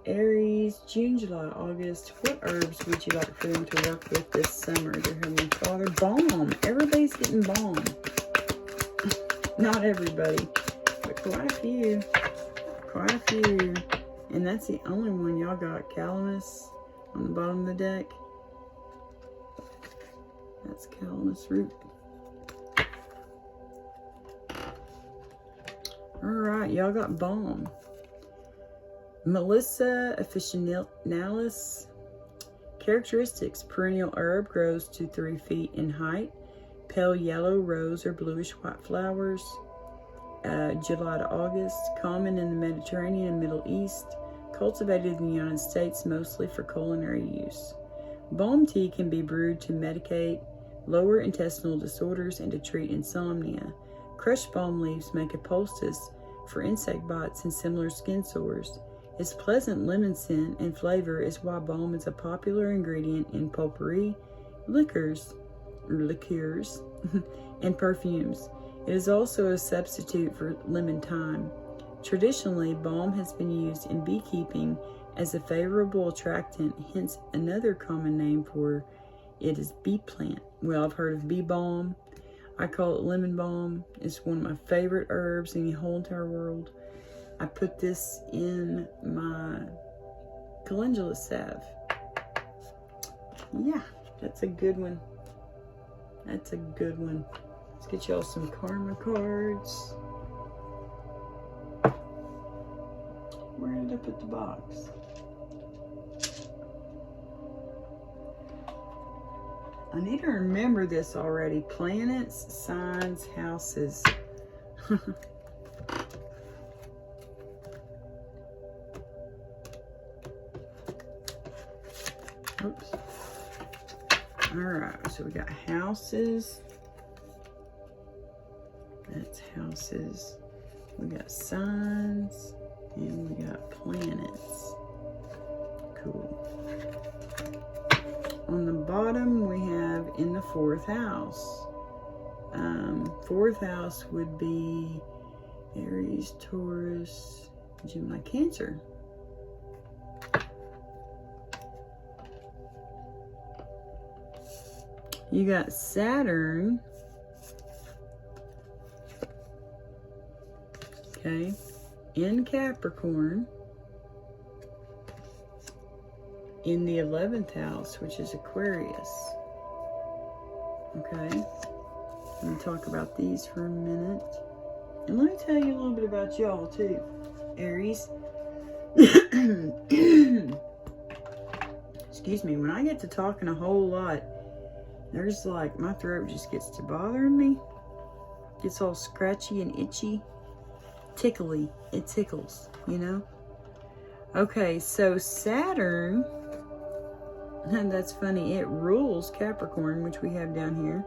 Aries, June, July, August. What herbs would you like for them to work with this summer, dear Heavenly Father? Balm. Everybody's getting balm. Not everybody, but quite a few. Quite a few. And that's the only one y'all got. Calamus on the bottom of the deck. That's calamus root. Alright, y'all got balm. Melissa officinalis. Characteristics: perennial herb, grows to 3 feet in height. Pale yellow, rose or bluish white flowers. July to August. Common in the Mediterranean and Middle East. Cultivated in the United States mostly for culinary use. Balm tea can be brewed to medicate lower intestinal disorders and to treat insomnia. Crushed balm leaves make a poultice for insect bites and similar skin sores. Its pleasant lemon scent and flavor is why balm is a popular ingredient in potpourri, liqueurs, and perfumes. It is also a substitute for lemon thyme. Traditionally, balm has been used in beekeeping as a favorable attractant, hence another common name for it is bee plant. Well, I've heard of bee balm. I call it lemon balm. It's one of my favorite herbs in the whole entire world. I put this in my calendula salve. Yeah, that's a good one. That's a good one. Let's get y'all some karma cards. Where did I put the box? I need to remember this already. Planets, signs, houses. Oops. Alright, so we got houses. That's houses. We got signs. And we got planets. Cool. On the bottom, we have in the 4th house. 4th house would be Aries, Taurus, Gemini, Cancer. You got Saturn. Okay. In Capricorn. In the 11th house, which is Aquarius. Okay. Let me talk about these for a minute. And let me tell you a little bit about y'all too, Aries. Excuse me, when I get to talking a whole lot, there's like, my throat just gets to bothering me. Gets all scratchy and itchy. Tickly. It tickles, you know? Okay, so Saturn, and that's funny, it rules Capricorn, which we have down here.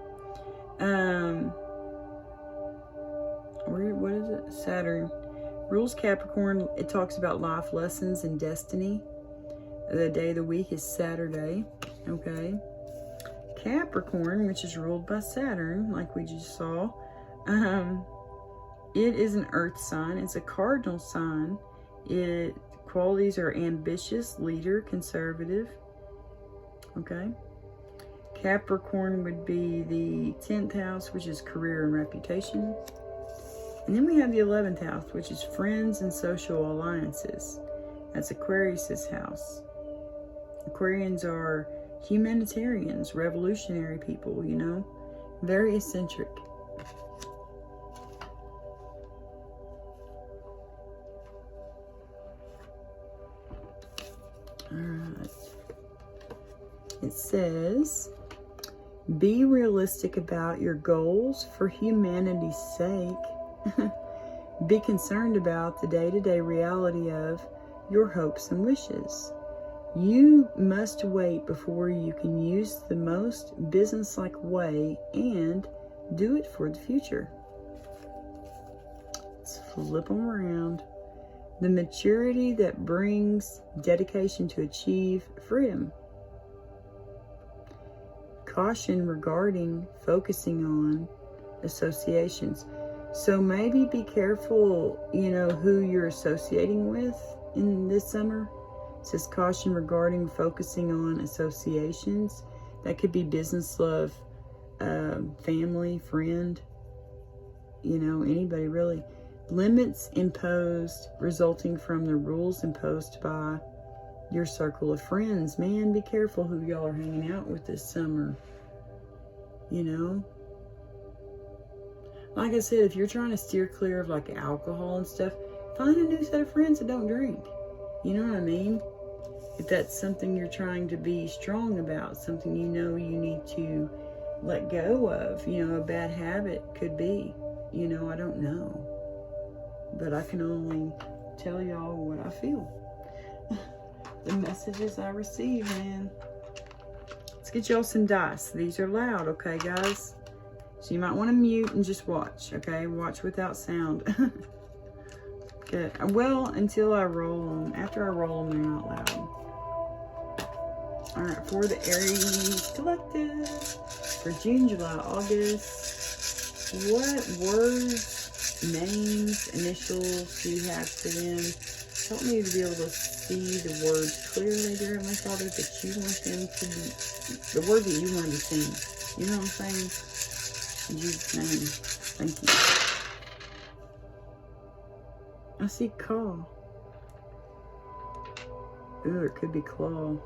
What is it? Saturn rules Capricorn. It talks about life lessons and destiny. The day of the week is Saturday. Okay. Capricorn, which is ruled by Saturn, like we just saw. It is an earth sign. It's a cardinal sign. Its qualities are ambitious, leader, conservative. Okay. Capricorn would be the 10th house, which is career and reputation. And then we have the 11th house, which is friends and social alliances. That's Aquarius's house. Aquarians are humanitarians, revolutionary people, you know, very eccentric. Alright. It says, be realistic about your goals for humanity's sake. Be concerned about the day-to-day reality of your hopes and wishes. You must wait before you can use the most business-like way and do it for the future. Let's flip them around. The maturity that brings dedication to achieve freedom. Caution regarding focusing on associations. So maybe be careful, who you're associating with in this summer. It says caution regarding focusing on associations. That could be business, love, family, friend, anybody really. Limits imposed resulting from the rules imposed by your circle of friends. Man, be careful who y'all are hanging out with this summer. Like I said, if you're trying to steer clear of like alcohol and stuff, find a new set of friends that don't drink. You know what I mean? If that's something you're trying to be strong about, something you need to let go of, a bad habit could be, I don't know. But I can only tell y'all what I feel. The messages I receive, man. Let's get y'all some dice. These are loud, okay, guys? So you might want to mute and just watch, okay? Watch without sound. Good. Well, until I roll them. After I roll them, they're not loud. All right, for the Aries Collective, for June, July, August, what words, names, initials do you have for them? Help me to be able to see the words clearly, dear Heavenly Father, that you want them to be, the word that you want to be seen. You know what I'm saying? In Jesus' name, thank you. I see caw. Ooh, it could be claw.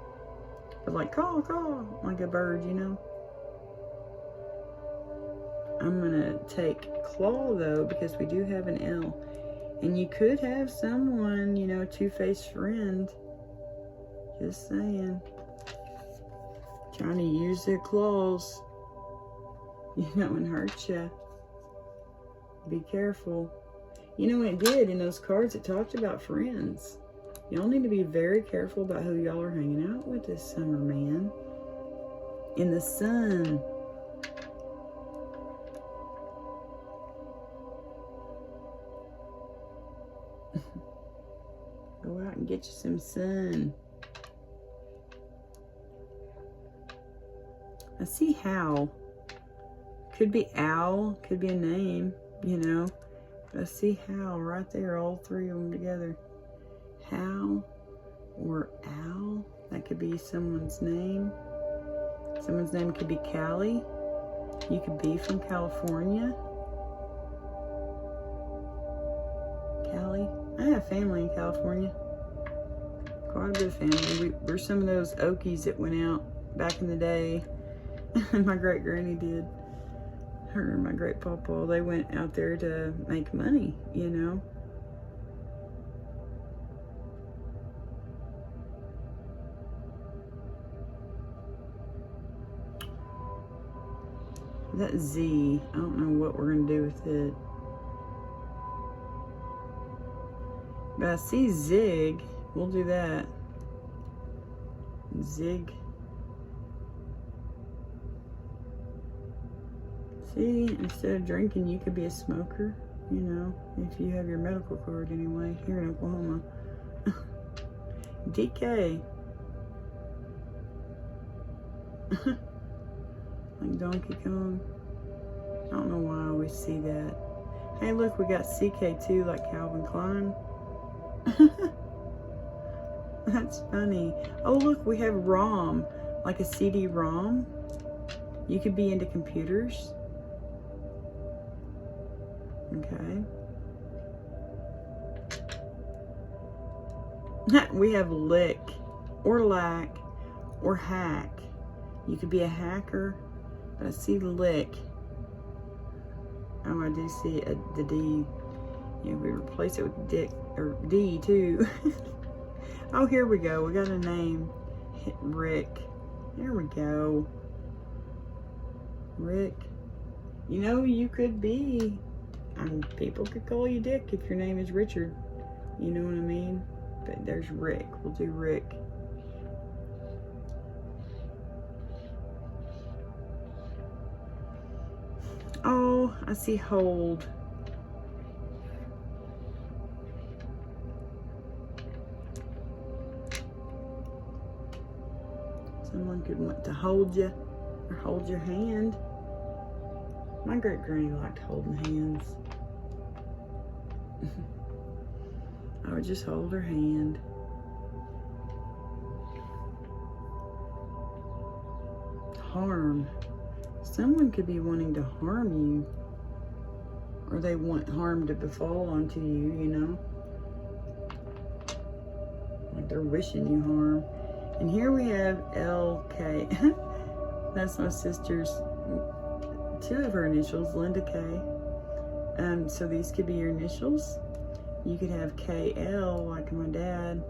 But like caw, caw, like a bird, I'm gonna take claw though, because we do have an L. And you could have someone, two-faced friend. Just saying. Trying to use their claws, and hurt you. Be careful. It did in those cards. It talked about friends. Y'all need to be very careful about who y'all are hanging out with this summer, man. In the sun. Go out and get you some sun. I see Hal. Could be Owl. Could be a name, I see Hal right there, all three of them together. Hal or Owl. That could be someone's name. Someone's name could be Callie. You could be from California. Callie. I have family in California. Quite a bit of family. We're some of those Okies that went out back in the day. My great granny did. Her and my great papa, they went out there to make money, That Z, I don't know what we're going to do with it. But I see Zig. We'll do that. Zig. See, instead of drinking, you could be a smoker, if you have your medical card anyway, here in Oklahoma. DK. Like Donkey Kong. I don't know why I always see that. Hey, look, we got CK2 like Calvin Klein. That's funny. Oh, look, we have ROM, like a CD-ROM. You could be into computers. Okay. We have lick, or lack, or hack. You could be a hacker, but I see lick. Oh, I do see the D. Yeah, we replace it with dick, or D too. Oh, here we go. We got a name. Rick. There we go. Rick. You could be, people could call you Dick if your name is Richard. You know what I mean? But there's Rick. We'll do Rick. I see hold. Someone could want to hold you or hold your hand. My great granny liked holding hands. I would just hold her hand. Harm. Someone could be wanting to harm you. Or they want harm to befall onto you, you know. Like they're wishing you harm. And here we have LK. That's my sister's, 2 of her initials, Linda K. So these could be your initials. You could have KL, like my dad.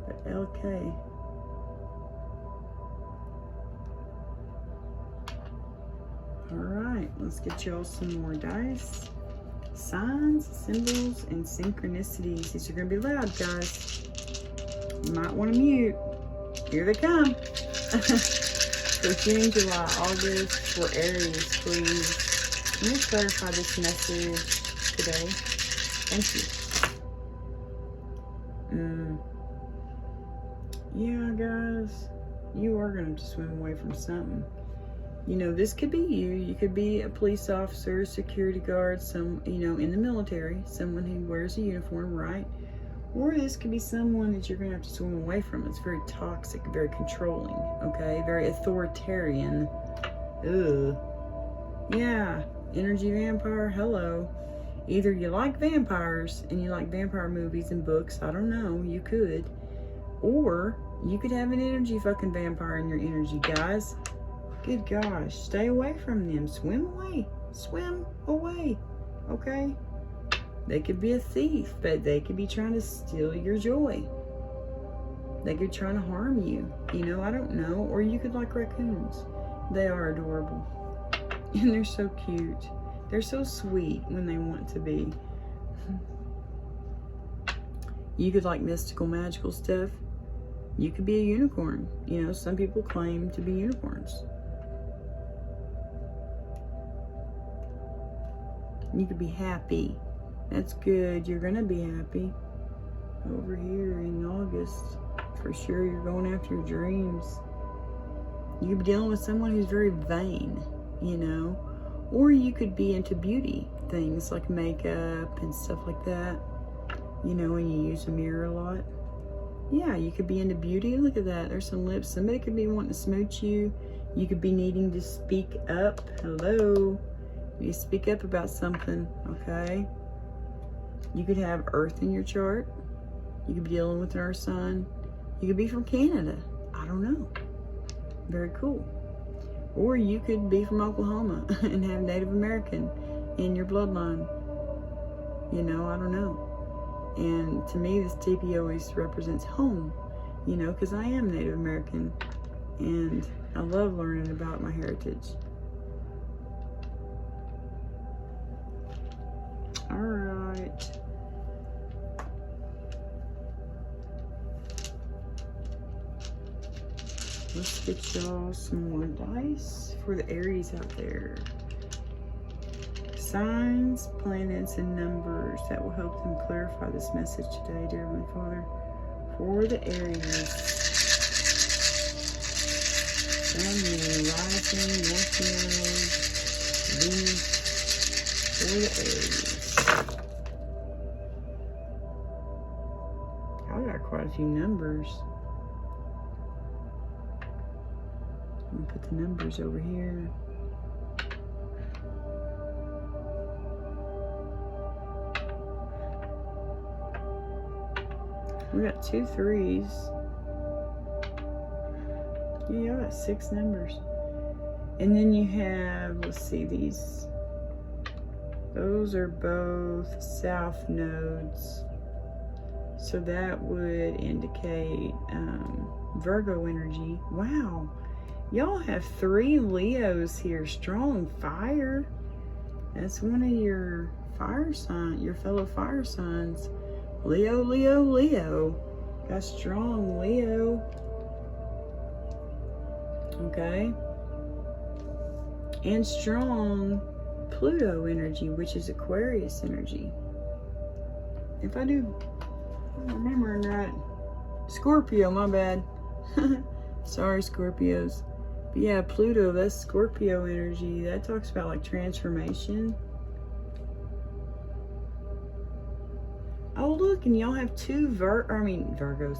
But LK. Alright, let's get y'all some more dice. Signs, symbols, and synchronicities. These are going to be loud, guys. You might want to mute. Here they come. For June, July, August, for Aries, please. Let me clarify this message today. Thank you. Yeah, guys. You are going to swim away from something. You know, this could be you. You could be a police officer, security guard, some, you know, in the military, someone who wears a uniform, right? Or this could be someone that you're going to have to swim away from. It's very toxic, very controlling, okay? Very authoritarian. Ugh. Yeah, energy vampire, hello. Either you like vampires and you like vampire movies and books, I don't know, you could. Or you could have an energy fucking vampire in your energy, guys. Good gosh, stay away from them. Swim away. Swim away. Okay? They could be a thief, but they could be trying to steal your joy. They could be trying to harm you. You know, I don't know. Or you could like raccoons. They are adorable. And they're so cute. They're so sweet when they want to be. You could like mystical, magical stuff. You could be a unicorn. You know, some people claim to be unicorns. You could be happy. That's good. You're going to be happy. Over here in August. For sure, you're going after your dreams. You could be dealing with someone who's very vain, you know. Or you could be into beauty things like makeup and stuff like that. You know, when you use a mirror a lot. Yeah, you could be into beauty. Look at that. There's some lips. Somebody could be wanting to smooch you. You could be needing to speak up. Hello. You speak up about something, okay? You could have Earth in your chart. You could be dealing with an Earth sign. You could be from Canada. I don't know. Very cool. Or you could be from Oklahoma and have Native American in your bloodline. You know, I don't know. And to me, this TP always represents home, you know, because I am Native American. And I love learning about my heritage. All right. Let's get y'all some more dice for the Aries out there. Signs, planets, and numbers that will help them clarify this message today, dear Heavenly Father. For the Aries. Sun, Moon, Rising, North Node, Venus. For the Aries. I got quite a few numbers. I'm gonna put the numbers over here. We got 2 3s. Yeah, I got 6 numbers. And then you have, let's see, these. Those are both south nodes. So that would indicate Virgo energy. Wow. Y'all have 3 Leos here. Strong fire. That's one of your fire sign, your fellow fire signs. Leo, Leo, Leo. Got strong Leo. Okay? And strong Pluto energy, which is Aquarius energy. If I do remembering right, Scorpio, my bad. Sorry, Scorpios. But yeah, Pluto, that's Scorpio energy. That talks about like transformation. Oh, look, and y'all have two Virgos.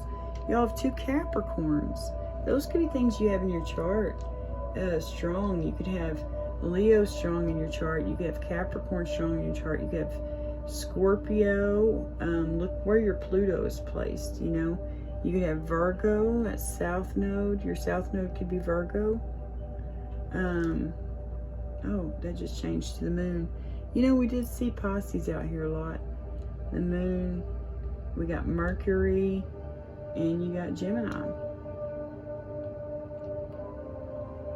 Y'all have two Capricorns. Those could be things you have in your chart. Strong. You could have Leo strong in your chart. You could have Capricorn strong in your chart. You could have Scorpio. Look where your Pluto is placed, you know. You could have Virgo, that south node. Your south node could be Virgo. Oh, that just changed to the moon. You know, we did see Pisces out here a lot. The moon, we got Mercury, and you got Gemini.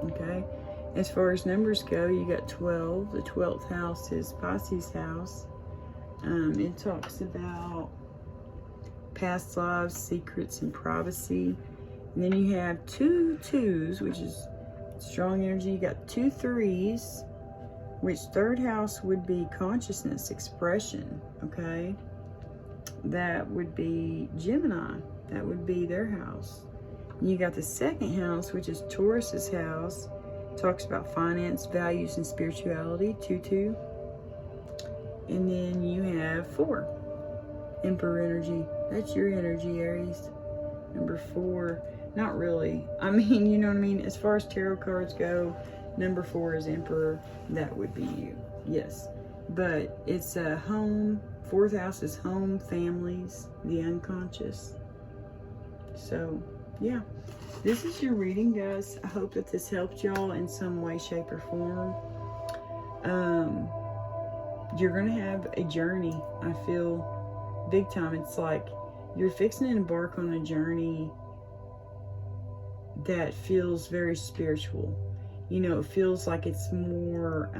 Okay, as far as numbers go, you got 12. The 12th house is Pisces house. It talks about past lives, secrets, and privacy. And then you have two twos, which is strong energy. You got two threes, which third house would be consciousness, expression, okay? That would be Gemini. That would be their house. You got the second house, which is Taurus's house. Talks about finance, values, and spirituality, 2-2. And then you have 4, Emperor energy. That's your energy, Aries. Number 4, not really. I mean, you know what I mean? As far as tarot cards go, number 4 is Emperor. That would be you, yes. But it's a home. 4th house is home, families, the unconscious. So, yeah. This is your reading, guys. I hope that this helped y'all in some way, shape, or form. You're going to have a journey, I feel, big time. It's like you're fixing to embark on a journey that feels very spiritual. You know, it feels like it's more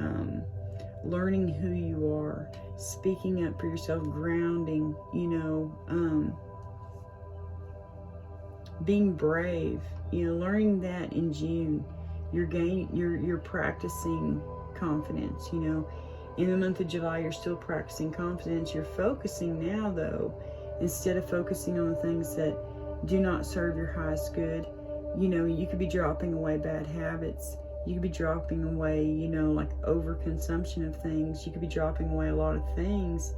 learning who you are, speaking up for yourself, grounding, you know, being brave, you know, learning that in June. You're practicing confidence, you know. In the month of July, you're still practicing confidence. You're focusing now, though, instead of focusing on the things that do not serve your highest good. You know, you could be dropping away bad habits. You could be dropping away, you know, like overconsumption of things. You could be dropping away a lot of things,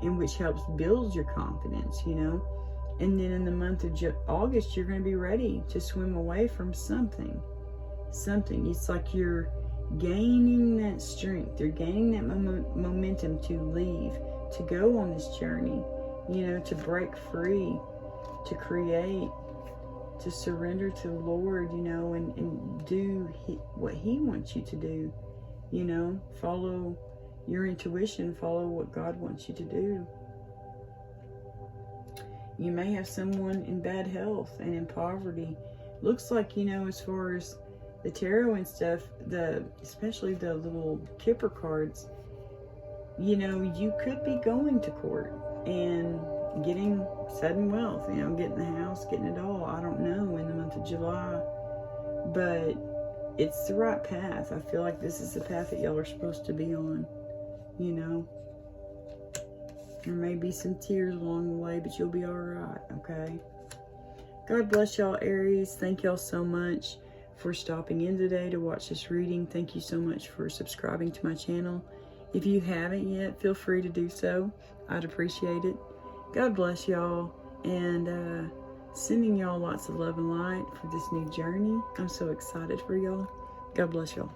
in which helps build your confidence, you know. And then in the month of August, you're going to be ready to swim away from something. It's like you're gaining that strength. You're gaining that momentum to leave, to go on this journey, you know, to break free, to create, to surrender to the Lord, you know, and do what He wants you to do, you know, follow your intuition, follow what God wants you to do. You may have someone in bad health and in poverty. Looks like, you know, as far as the tarot and stuff, especially the little Kipper cards, you know, you could be going to court and getting sudden wealth, you know, getting the house, getting it all. I don't know, in the month of July. But it's the right path. I feel like this is the path that y'all are supposed to be on, you know. There may be some tears along the way, but you'll be all right, okay? God bless y'all, Aries. Thank y'all so much for stopping in today to watch this reading. Thank you so much for subscribing to my channel. If you haven't yet, feel free to do so. I'd appreciate it. God bless y'all, and sending y'all lots of love and light for this new journey. I'm so excited for y'all. God bless y'all.